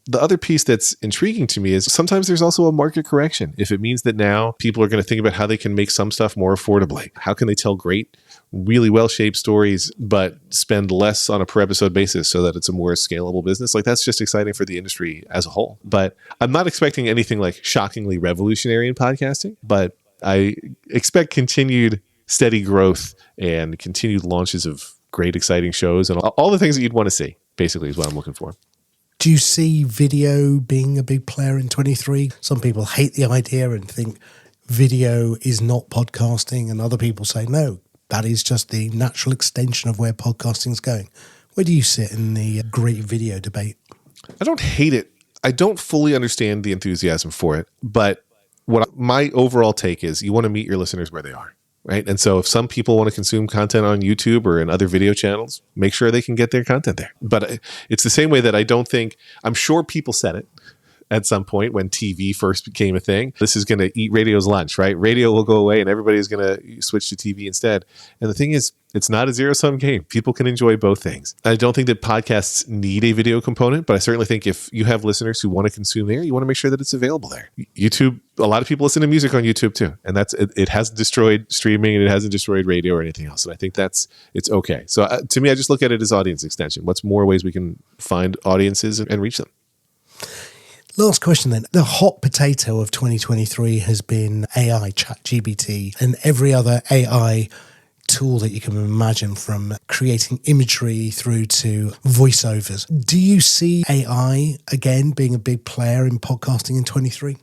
E: The other piece that's intriguing to me is sometimes there's also a market correction. If it means that now people are going to think about how they can make some stuff more affordably. How can they tell great, really well-shaped stories, but spend less on a per episode basis so that it's a more scalable business? Like that's just exciting for the industry as a whole. But I'm not expecting anything like shockingly revolutionary in podcasting, but I expect continued steady growth and continued launches of great, exciting shows and all the things that you'd want to see, basically, is what I'm looking for.
C: Do you see video being a big player in 23? Some people hate the idea and think video is not podcasting, and other people say, no, that is just the natural extension of where podcasting is going. Where do you sit in the great video debate?
E: I don't hate it. I don't fully understand the enthusiasm for it, but my overall take is you want to meet your listeners where they are. Right. And so if some people want to consume content on YouTube or in other video channels, make sure they can get their content there. But it's the same way that I'm sure people said it at some point when TV first became a thing. This is going to eat radio's lunch, right? Radio will go away and everybody's going to switch to TV instead. And the thing is, it's not a zero-sum game. People can enjoy both things. I don't think that podcasts need a video component, but I certainly think if you have listeners who want to consume there, you want to make sure that it's available there. YouTube, a lot of people listen to music on YouTube too. And it hasn't destroyed streaming and it hasn't destroyed radio or anything else. And I think it's okay. So to me, I just look at it as audience extension. What's more ways we can find audiences and reach them?
C: Last question then. The hot potato of 2023 has been AI, ChatGPT, and every other AI tool that you can imagine, from creating imagery through to voiceovers. Do you see AI again being a big player in podcasting in 23?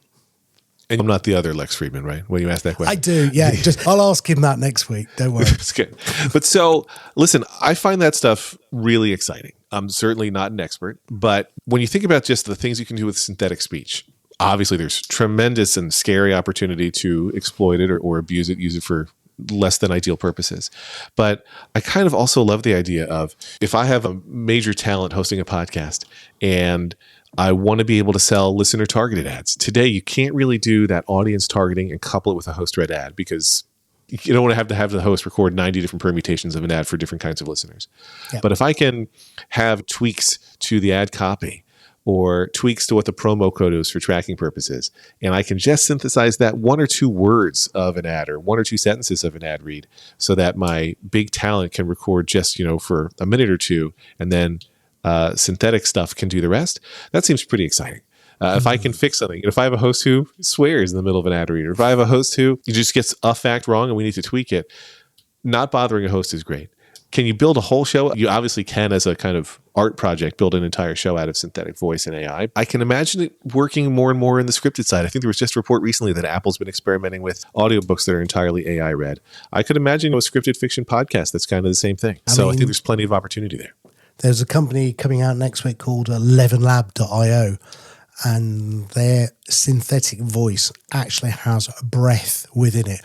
E: And I'm not the other Lex Friedman, right? When you ask that question.
C: I do, yeah. I'll ask him that next week. Don't worry.
E: It's good. But so, listen, I find that stuff really exciting. I'm certainly not an expert, but when you think about just the things you can do with synthetic speech, obviously there's tremendous and scary opportunity to exploit it or abuse it, use it for less than ideal purposes. But I kind of also love the idea of, if I have a major talent hosting a podcast and I want to be able to sell listener targeted ads. Today, you can't really do that audience targeting and couple it with a host read ad, because you don't want to have the host record 90 different permutations of an ad for different kinds of listeners. Yeah. But if I can have tweaks to the ad copy or tweaks to what the promo code is for tracking purposes, and I can just synthesize that 1 or 2 words of an ad or 1 or 2 sentences of an ad read, so that my big talent can record just, for a minute or two, and then synthetic stuff can do the rest, that seems pretty exciting. If I can fix something, if I have a host who swears in the middle of an ad read, or if I have a host who just gets a fact wrong and we need to tweak it, not bothering a host is great. Can you build a whole show? You obviously can, as a kind of art project, build an entire show out of synthetic voice and AI. I can imagine it working more and more in the scripted side. I think there was just a report recently that Apple's been experimenting with audiobooks that are entirely AI read. I could imagine a scripted fiction podcast that's kind of the same thing. I think there's plenty of opportunity there.
C: There's a company coming out next week called Levenlab.io, and their synthetic voice actually has a breath within it.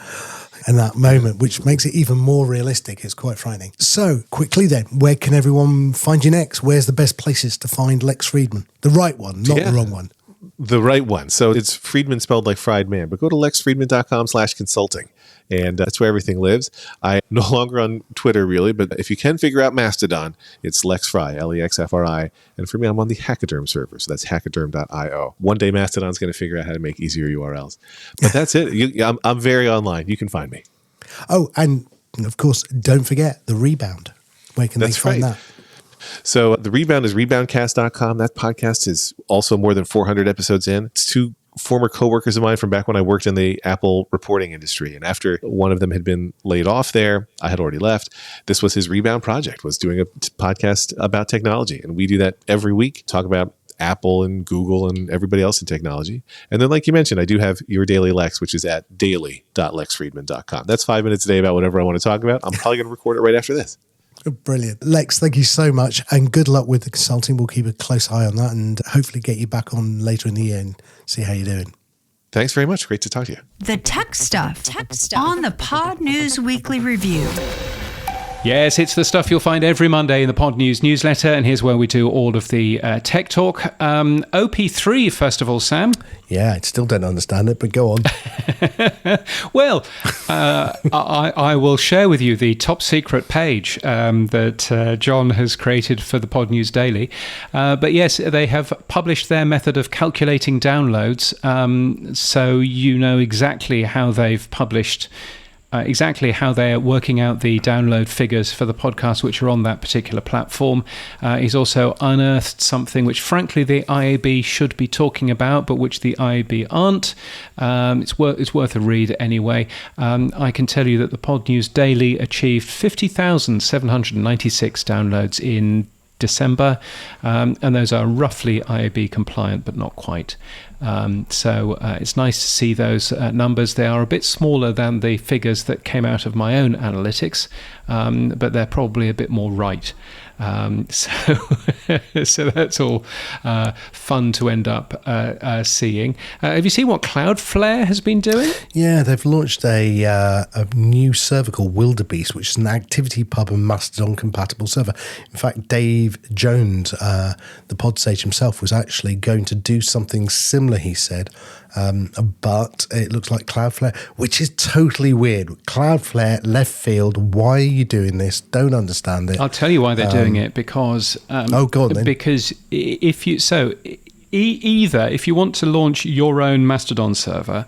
C: And that moment, which makes it even more realistic, is quite frightening. So, quickly then, where can everyone find you next? Where's the best places to find Lex Friedman? The right one, not the wrong one.
E: The right one. So it's Friedman spelled like fried man, but go to lexfriedman.com/consulting. And that's where everything lives. I'm no longer on Twitter, really, but if you can figure out Mastodon, it's LexFry, LEXFRI. And for me, I'm on the Hackaderm server, so that's hackaderm.io. One day, Mastodon's going to figure out how to make easier URLs. But that's it. I'm very online. You can find me.
C: Oh, and of course, don't forget The Rebound. Where can they find that?
E: So The Rebound is reboundcast.com. That podcast is also more than 400 episodes in. It's 2 former coworkers of mine from back when I worked in the Apple reporting industry. And after one of them had been laid off there, I had already left. This was his rebound project, was doing a podcast about technology. And we do that every week, talk about Apple and Google and everybody else in technology. And then, like you mentioned, I do have Your Daily Lex, which is at daily.lexfriedman.com. That's 5 minutes a day about whatever I want to talk about. I'm probably going to record it right after this.
C: Brilliant. Lex, thank you so much, and good luck with the consulting. We'll keep a close eye on that and hopefully get you back on later in the year and see how you're doing.
E: Thanks very much. Great to talk to you.
B: The tech stuff on the Pod News Weekly Review.
A: Yes, it's the stuff you'll find every Monday in the Pod News newsletter, and here's where we do all of the tech talk. OP3, first of all, Sam.
C: Yeah, I still don't understand it, but go on.
A: Well, I will share with you the top secret page that John has created for the Pod News Daily. But yes, they have published their method of calculating downloads, so you know exactly how they've published exactly how they are working out the download figures for the podcasts which are on that particular platform. He's also unearthed something which, frankly, the IAB should be talking about, but which the IAB aren't. It's worth a read anyway. I can tell you that the Pod News Daily achieved 50,796 downloads in December, and those are roughly IAB compliant, but not quite. So it's nice to see those numbers. They are a bit smaller than the figures that came out of my own analytics, but they're probably a bit more right. So that's all fun to end up seeing. Have you seen what Cloudflare has been doing?
C: Yeah, they've launched a new server called Wildebeest, which is an ActivityPub and Mastodon compatible server. In fact, Dave Jones, the pod sage himself, was actually going to do something similar, he said, but it looks like Cloudflare, which is totally weird. Cloudflare, left field. Why are you doing this? Don't understand it.
A: I'll tell you why they're doing it, because
C: go on then.
A: Because either if you want to launch your own Mastodon server,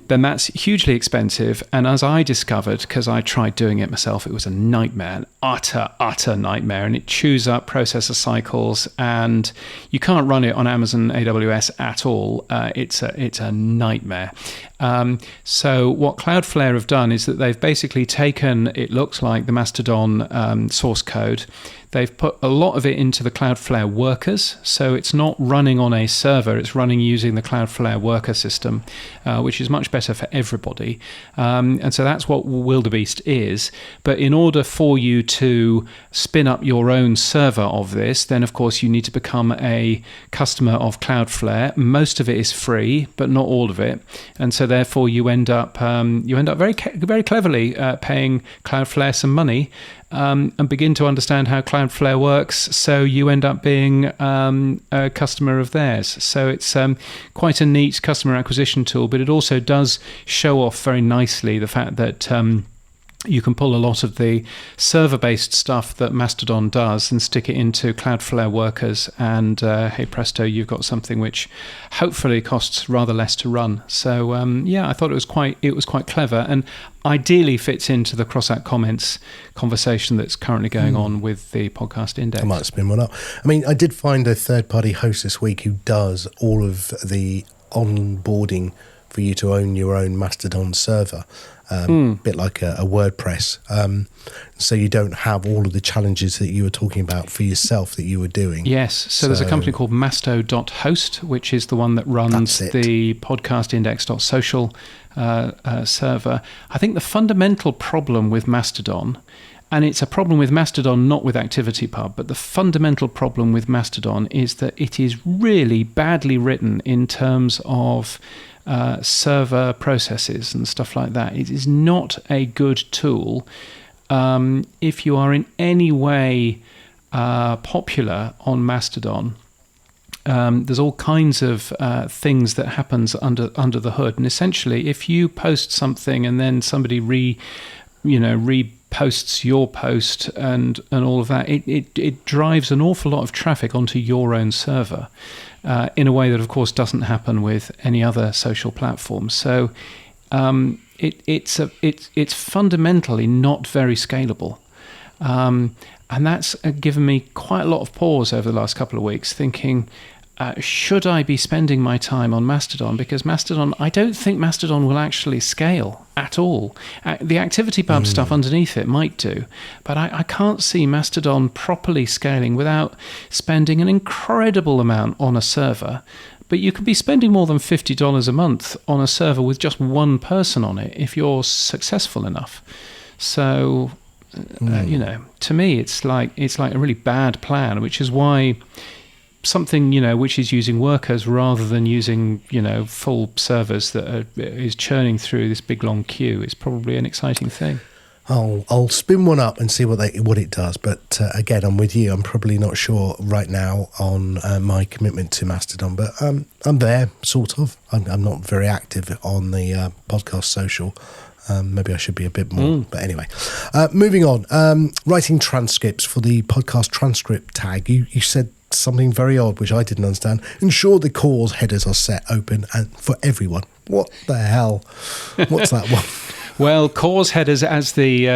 A: then that's hugely expensive. And as I discovered, because I tried doing it myself, it was a nightmare, an utter nightmare. And it chews up processor cycles, and you can't run it on Amazon AWS at all. It's a nightmare. So what Cloudflare have done is that they've basically taken, it looks like, the Mastodon source code. They've put a lot of it into the Cloudflare workers, so it's not running on a server, it's running using the Cloudflare worker system, which is much better for everybody. And so that's what Wildebeest is. But in order for you to spin up your own server of this, then of course you need to become a customer of Cloudflare. Most of it is free, but not all of it. And so therefore you end up very cleverly paying Cloudflare some money, and begin to understand how Cloudflare works, so you end up being a customer of theirs. So it's quite a neat customer acquisition tool, but it also does show off very nicely the fact that you can pull a lot of the server-based stuff that Mastodon does and stick it into Cloudflare workers, and hey presto, you've got something which hopefully costs rather less to run. So I thought it was quite clever, and ideally fits into the cross-out comments conversation that's currently going on with the podcast index.
C: I might spin one up. I mean, I did find a third-party host this week who does all of the onboarding for you to own your own Mastodon server. A bit like a WordPress. So you don't have all of the challenges that you were talking about for yourself that you were doing.
A: Yes. So there's a company called masto.host, which is the one that runs the podcastindex.social server. I think the fundamental problem with Mastodon, and it's a problem with Mastodon, not with ActivityPub, but the fundamental problem with Mastodon is that it is really badly written in terms of server processes and stuff like that. It is not a good tool if you are in any way popular on Mastodon. There's all kinds of things that happens under the hood, and essentially, if you post something and then somebody reposts your post and all of that, it drives an awful lot of traffic onto your own server. In a way that, of course, doesn't happen with any other social platform. So it's fundamentally not very scalable. And that's given me quite a lot of pause over the last couple of weeks, thinking, should I be spending my time on Mastodon? Because Mastodon, I don't think Mastodon will actually scale at all. The ActivityPub stuff underneath it might do, but I can't see Mastodon properly scaling without spending an incredible amount on a server. But you could be spending more than $50 a month on a server with just one person on it if you're successful enough. So, to me, it's like a really bad plan, which is why something which is using workers rather than using full servers that is churning through this big long queue is probably an exciting thing.
C: I'll spin one up and see what it does, but again, I'm with you. I'm probably not sure right now on my commitment to Mastodon, but I'm there, sort of. I'm not very active on the podcast social. Maybe I should be a bit more, but anyway. Moving on, writing transcripts for the podcast transcript tag. You said something very odd, which I didn't understand. Ensure the cause headers are set open and for everyone. What the hell? What's that one?
A: Well, cause headers, as the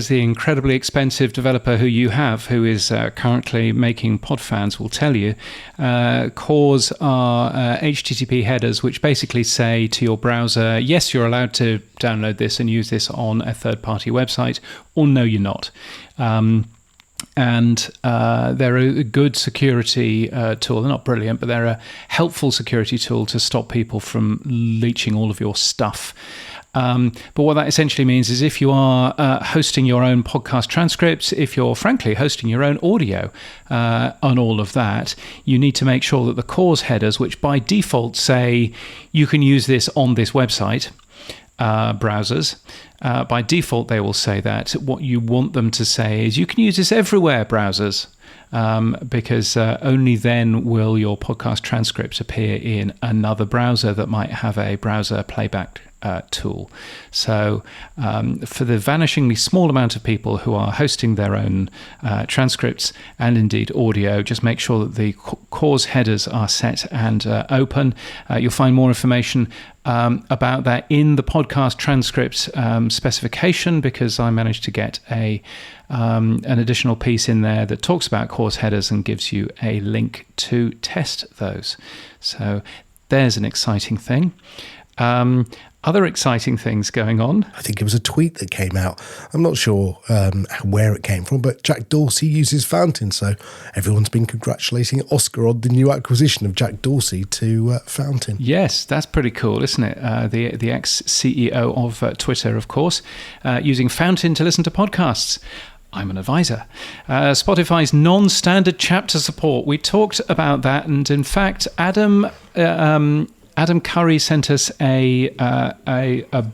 A: incredibly expensive developer who you have, who is currently making Podfans, will tell you, cause are HTTP headers, which basically say to your browser, yes, you're allowed to download this and use this on a third-party website, or no, you're not. And they're a good security tool. They're not brilliant, but they're a helpful security tool to stop people from leeching all of your stuff. But what that essentially means is if you are hosting your own podcast transcripts, if you're frankly hosting your own audio on all of that, you need to make sure that the cause headers, which by default say you can use this on this website, browsers, by default they will say that. What you want them to say is you can use this everywhere, browsers, because only then will your podcast transcripts appear in another browser that might have a browser playback tool. So for the vanishingly small amount of people who are hosting their own transcripts and indeed audio, just make sure that the cause headers are set and open. You'll find more information about that in the podcast transcript specification, because I managed to get an additional piece in there that talks about cause headers and gives you a link to test those. So there's an exciting thing. Other exciting things going on.
C: I think it was a tweet that came out. I'm not sure where it came from, but Jack Dorsey uses Fountain. So everyone's been congratulating Oscar on the new acquisition of Jack Dorsey to Fountain.
A: Yes, that's pretty cool, isn't it? The ex-CEO of Twitter, of course, using Fountain to listen to podcasts. I'm an advisor. Spotify's non-standard chapter support. We talked about that, and in fact, Adam Curry sent us a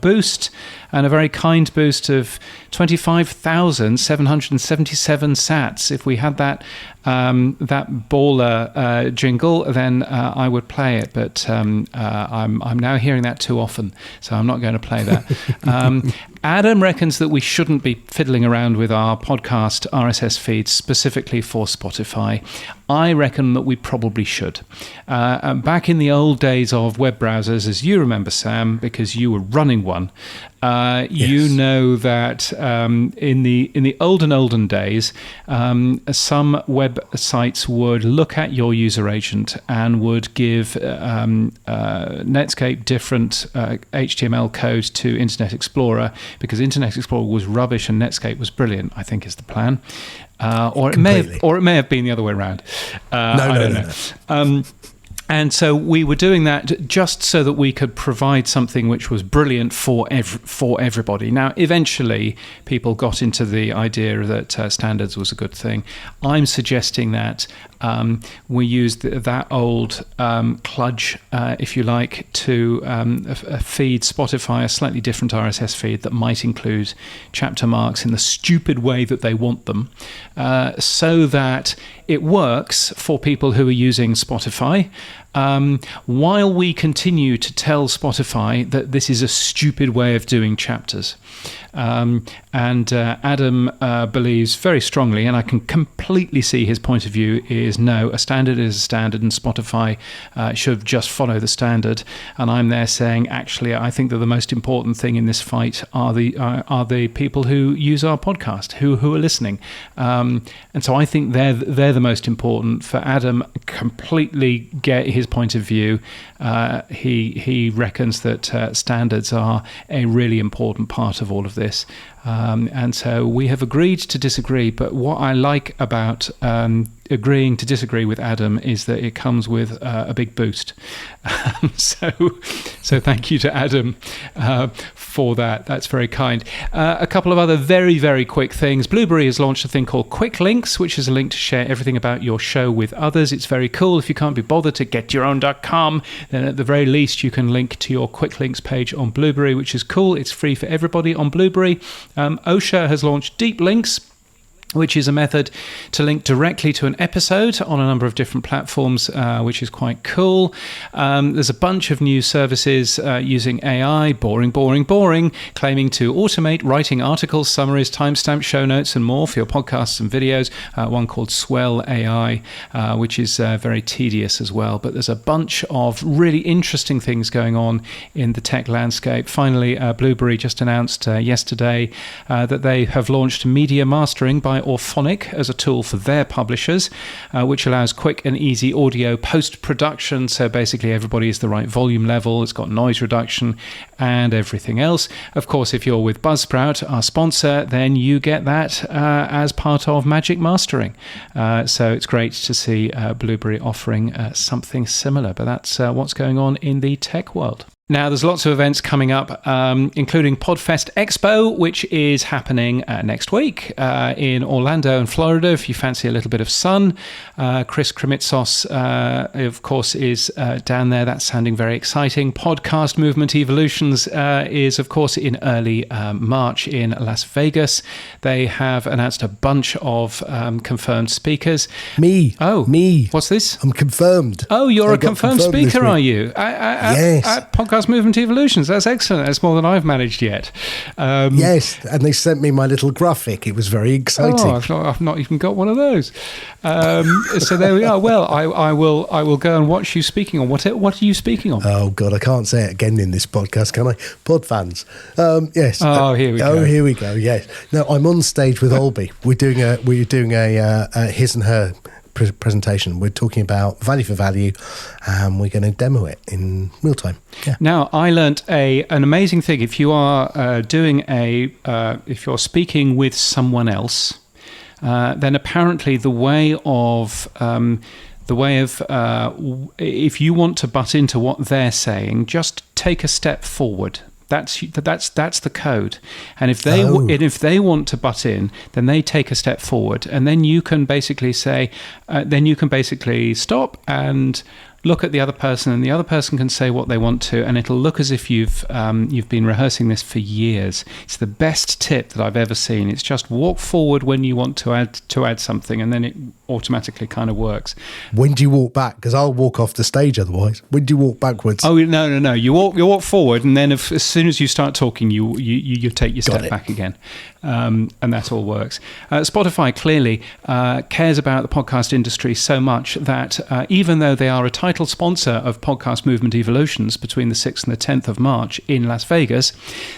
A: boost, and a very kind boost of 25,777 sats. If we had that baller jingle, then I would play it. But I'm now hearing that too often, so I'm not going to play that. Adam reckons that we shouldn't be fiddling around with our podcast RSS feeds specifically for Spotify. I reckon that we probably should. Back in the old days of web browsers, as you remember, Sam, because you were running one,
C: Yes.
A: You know that in the olden days, some websites would look at your user agent and would give Netscape different HTML code to Internet Explorer, because Internet Explorer was rubbish and Netscape was brilliant, I think is the plan. Or it may have been the other way around. I don't know. And so we were doing that just so that we could provide something which was brilliant for everybody. Now, eventually, people got into the idea that standards was a good thing. I'm suggesting that we use that old kludge, if you like, to feed Spotify a slightly different RSS feed that might include chapter marks in the stupid way that they want them, so that it works for people who are using Spotify, while we continue to tell Spotify that this is a stupid way of doing chapters. And Adam believes very strongly, and I can completely see his point of view, is no, a standard is a standard, and Spotify should just follow the standard. And I'm there saying, actually, I think that the most important thing in this fight are the people who use our podcast, who are listening. And so I think they're the most important. For Adam, completely get his point of view. He reckons that standards are a really important part of all of this. And so we have agreed to disagree, but what I like about agreeing to disagree with Adam is that it comes with a big boost. So thank you to Adam for that. That's very kind. A couple of other very, very quick things. Blueberry has launched a thing called Quick Links, which is a link to share everything about your show with others. It's very cool. If you can't be bothered to getyourown.com, then at the very least you can link to your Quick Links page on Blueberry, which is cool. It's free for everybody on Blueberry. OSHA has launched Deep Links, which is a method to link directly to an episode on a number of different platforms, which is quite cool. There's a bunch of new services using AI, boring, claiming to automate writing articles, summaries, timestamps, show notes, and more for your podcasts and videos. One called Swell AI, which is very tedious as well. But there's a bunch of really interesting things going on in the tech landscape. Finally, Blueberry just announced yesterday that they have launched media mastering by Orphonic as a tool for their publishers, which allows quick and easy audio post-production. So basically everybody is the right volume level, it's got noise reduction and everything else. Of course, if you're with Buzzsprout, our sponsor, then you get that as part of Magic Mastering. So it's great to see Blueberry offering something similar, but that's what's going on in the tech world. Now, there's lots of events coming up, including Podfest Expo, which is happening next week in Orlando and Florida, if you fancy a little bit of sun. Chris Krimitsos, of course, is down there. That's sounding very exciting. Podcast Movement Evolutions is, of course, in early March in Las Vegas. They have announced a bunch of confirmed speakers.
C: Me.
A: What's this?
C: I'm confirmed.
A: Oh, you're a confirmed speaker, are you?
C: Yes.
A: At Podcast Movement Evolutions. That's excellent. That's more than I've managed yet.
C: Yes, and they sent me my little graphic. It was very exciting.
A: Oh, I've not even got one of those. So there we are. Well, I will go and watch you speaking on. What are you speaking on?
C: Oh God, I can't say it again in this podcast, can I? Pod fans. Yes.
A: Here we go.
C: Oh, here we go. Yes. No, I'm on stage with Olby. We're doing a his and her presentation. We're talking about value for value, and we're going to demo it in real time. Yeah.
A: Now, I learnt an amazing thing. If you are if you're speaking with someone else, then apparently the way of if you want to butt into what they're saying, just take a step forward. That's the code. And if they want to butt in, then they take a step forward, and then you can basically say, stop and look at the other person, and the other person can say what they want to, and it'll look as if you've been rehearsing this for years. It's the best tip that I've ever seen. It's just walk forward when you want to add something, and then it automatically kind of works.
C: When do you walk back? Because I'll walk off the stage otherwise. When do you walk backwards?
A: Oh no! You walk forward, and then as soon as you start talking, you take your step back again, and that all works. Spotify clearly cares about the podcast industry so much that even though they are a title sponsor of Podcast Movement Evolutions between the 6th and the 10th of March in Las Vegas,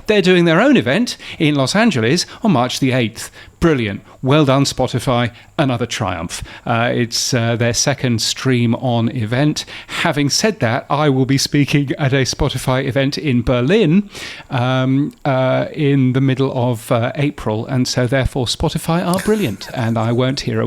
A: they're doing their own event in Los Angeles on March the 8th. Brilliant. Well done, Spotify. Another triumph. It's their second stream on event. Having said that, I will be speaking at a Spotify event in Berlin in the middle of April, and so therefore Spotify are brilliant, and I won't hear a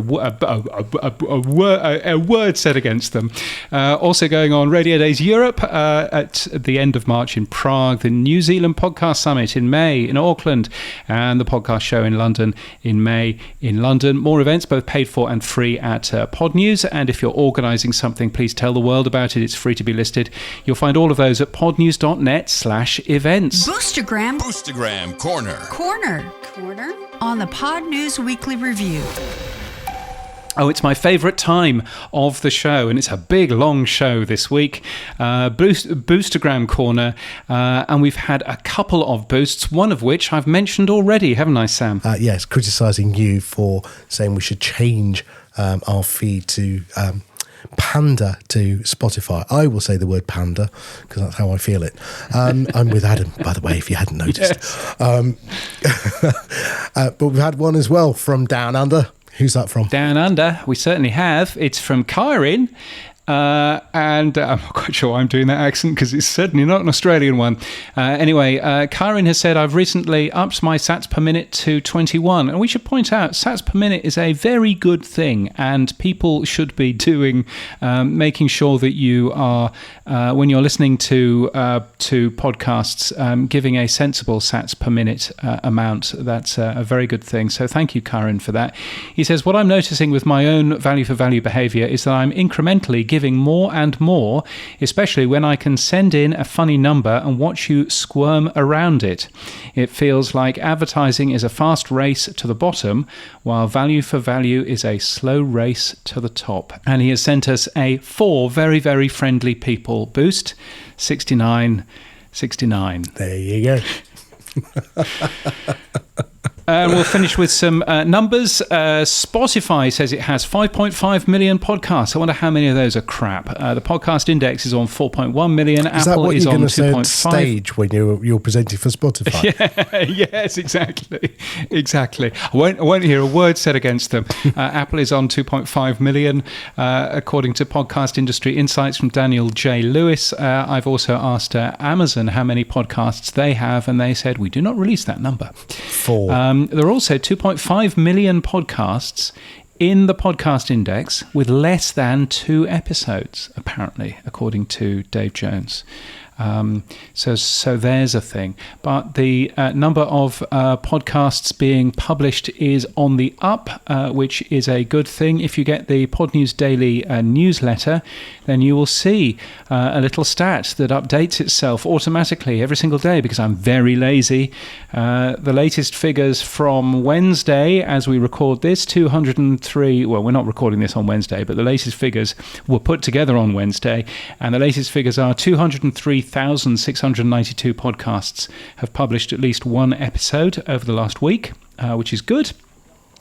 A: word said against them. Also going on, Radio Days Europe at the end of March in Prague, the New Zealand Podcast Summit in May in Auckland, and the Podcast Show in London in May in London. More events, both paid for and free at Pod News. And if you're organising something, please tell the world about it. It's free to be listed. You'll find all of those at podnews.net/events.
B: Boostergram Corner on the Pod News Weekly Review.
A: Oh, it's my favourite time of the show, and it's a big, long show this week. Boostergram Corner, and we've had a couple of boosts, one of which I've mentioned already, haven't I, Sam?
C: Yes, criticising you for saying we should change our feed to pander to Spotify. I will say the word panda because that's how I feel it. I'm with Adam, by the way, if you hadn't noticed. Yes. But we've had one as well from Down Under. Who's that from?
A: Down Under, we certainly have. It's from Kyrin. And I'm not quite sure why I'm doing that accent because it's certainly not an Australian one. Anyway, Kyrin has said, I've recently upped my sats per minute to 21. And we should point out, sats per minute is a very good thing. And people should be doing, making sure that you are, when you're listening to podcasts, giving a sensible sats per minute amount. That's a very good thing. So thank you, Kyrin, for that. He says, what I'm noticing with my own value for value behavior is that I'm incrementally giving more and more, especially when I can send in a funny number and watch you squirm around it. It feels like advertising is a fast race to the bottom, while value for value is a slow race to the top. And he has sent us a 4 very, very friendly people boost, 69.
C: There you go.
A: And we'll finish with some numbers. Spotify says it has 5.5 million podcasts. I wonder how many of those are crap. The podcast index is on 4.1 million.
C: Is that
A: Apple
C: what
A: is
C: you're
A: on
C: going to say
A: 2.5.
C: on stage when you're presenting for Spotify?
A: Yeah, yes, exactly. I won't hear a word said against them. Apple is on 2.5 million, according to Podcast Industry Insights from Daniel J. Lewis. I've also asked Amazon how many podcasts they have, and they said, we do not release that number.
C: 4.
A: There are also 2.5 million podcasts in the podcast index with less than 2 episodes, apparently, according to Dave Jones. So there's a thing. But the number of podcasts being published is on the up, which is a good thing. If you get the Pod News Daily newsletter, then you will see a little stat that updates itself automatically every single day because I'm very lazy. The latest figures from Wednesday, as we record this, 203. Well, we're not recording this on Wednesday, but the latest figures were put together on Wednesday, and the latest figures are 203,692 podcasts have published at least one episode over the last week, which is good.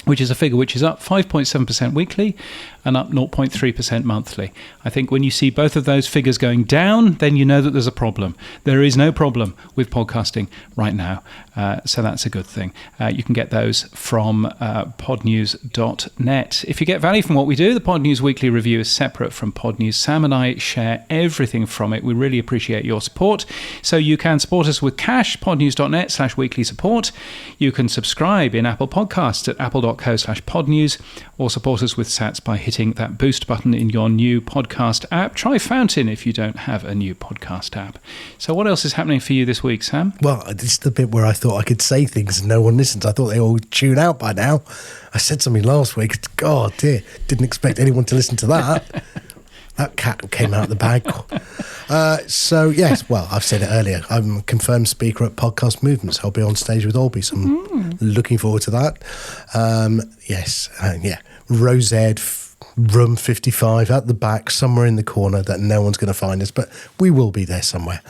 A: which is a figure which is up 5.7% weekly and up 0.3% monthly. I think when you see both of those figures going down, then you know that there's a problem. There is no problem with podcasting right now, so that's a good thing. You can get those from podnews.net. If you get value from what we do, the Pod News Weekly Review is separate from Pod News. Sam and I share everything from it. We really appreciate your support. So you can support us with cash, podnews.net/weekly support. You can subscribe in Apple Podcasts at apple.co/podnews, or support us with sats by hitting that boost button in your new podcast app. Try Fountain if you don't have a new podcast app. So what else is happening for you this week, Sam?
C: Well, this is the bit where I thought I could say things and no one listens. I thought they all tune out by now. I said something last week. God, dear. Didn't expect anyone to listen to that. That cat came out of the bag. So, yes, well, I've said it earlier. I'm a confirmed speaker at Podcast Movements. I'll be on stage with Olby, so I'm looking forward to that. Rose Ed, room 55 at the back, somewhere in the corner that no one's going to find us, but we will be there somewhere.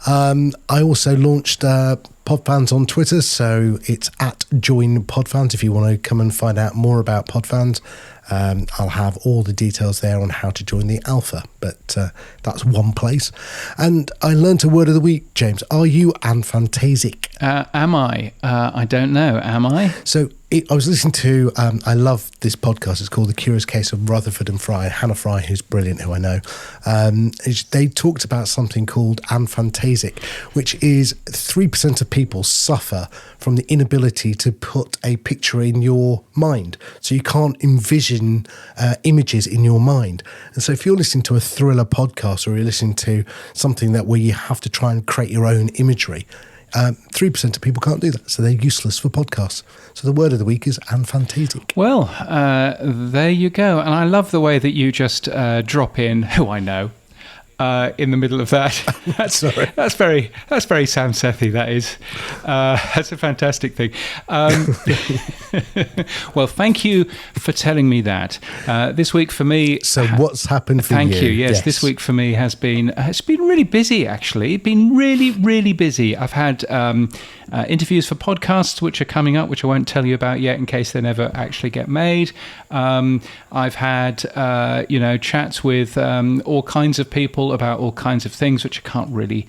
C: I also launched Podfans on Twitter, so it's at Join Podfans if you want to come and find out more about Podfans. I'll have all the details there on how to join the alpha, but that's one place. And I learnt a word of the week, James. Are you anphantasic?
A: Am I? I don't know. Am I?
C: So I was listening to, I love this podcast. It's called The Curious Case of Rutherford and Fry. Hannah Fry, who's brilliant, who I know. They talked about something called anphantasic, which is 3% of people suffer from the inability to put a picture in your mind. So you can't envision images in your mind. And so if you're listening to a thriller podcast or you're listening to something where you have to try and create your own imagery, 3% of people can't do that, so they're useless for podcasts. So the word of the week is anphantasic.
A: Well, there you go. And I love the way that you just drop in who I know in the middle of that. That's very Sam Sethi. That is. That's a fantastic thing. Well, thank you for telling me that. This week for me.
C: So what's happened for you?
A: Thank you. Yes, this week for me has been. It's been really busy. Actually, it's been really, really busy. I've had interviews for podcasts which are coming up, which I won't tell you about yet in case they never actually get made. I've had chats with all kinds of people about all kinds of things which I can't really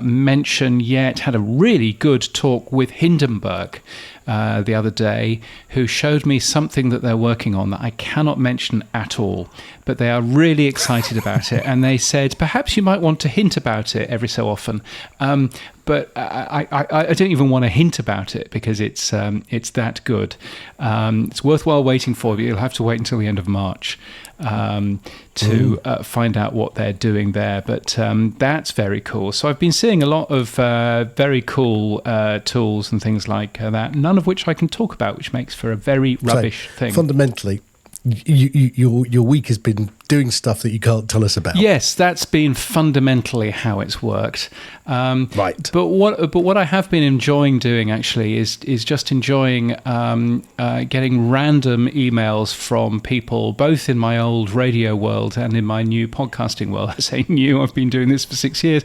A: mention yet. Had a really good talk with Hindenburg the other day, who showed me something that they're working on that I cannot mention at all, but they are really excited about it, and they said perhaps you might want to hint about it every so often, but I don't even want to hint about it because it's that good. It's worthwhile waiting for, but you'll have to wait until the end of March to find out what they're doing there, but that's very cool. So I've been seeing a lot of very cool tools and things like that, none of which I can talk about, which makes for a very rubbish thing.
C: Fundamentally, your week has been doing stuff that you can't tell us about.
A: Yes, that's been fundamentally how it's worked.
C: Right.
A: But what I have been enjoying doing actually is just enjoying getting random emails from people, both in my old radio world and in my new podcasting world. I say new, I've been doing this for 6 years.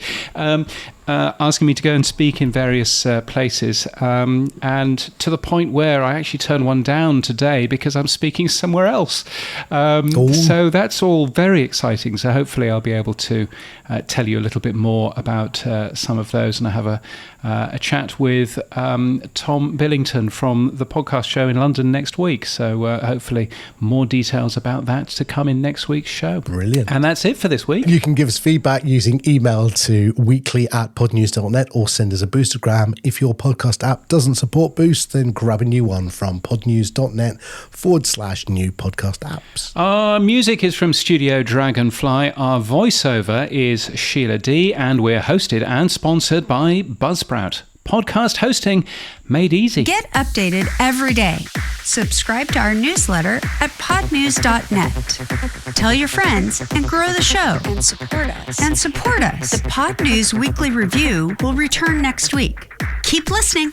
A: Asking me to go and speak in various places, and to the point where I actually turned one down today because I'm speaking somewhere else. So that's all very exciting. So hopefully I'll be able to tell you a little bit more about some of those, and I have a chat with Tom Billington from the podcast show in London next week. So hopefully more details about that to come in next week's show.
C: Brilliant.
A: And that's it for this week.
C: You can give us feedback using email to weekly@podnews.net or send us a boostergram. If your podcast app doesn't support Boost, then grab a new one from podnews.net/new podcast apps.
A: Our music is from Studio Dragonfly. Our voiceover is Sheila D, and we're hosted and sponsored by Buzzsprout. Podcast hosting made easy.
B: Get updated every day. Subscribe to our newsletter at podnews.net. Tell your friends and grow the show.
F: And support us.
B: The Pod News Weekly Review will return next week. Keep listening.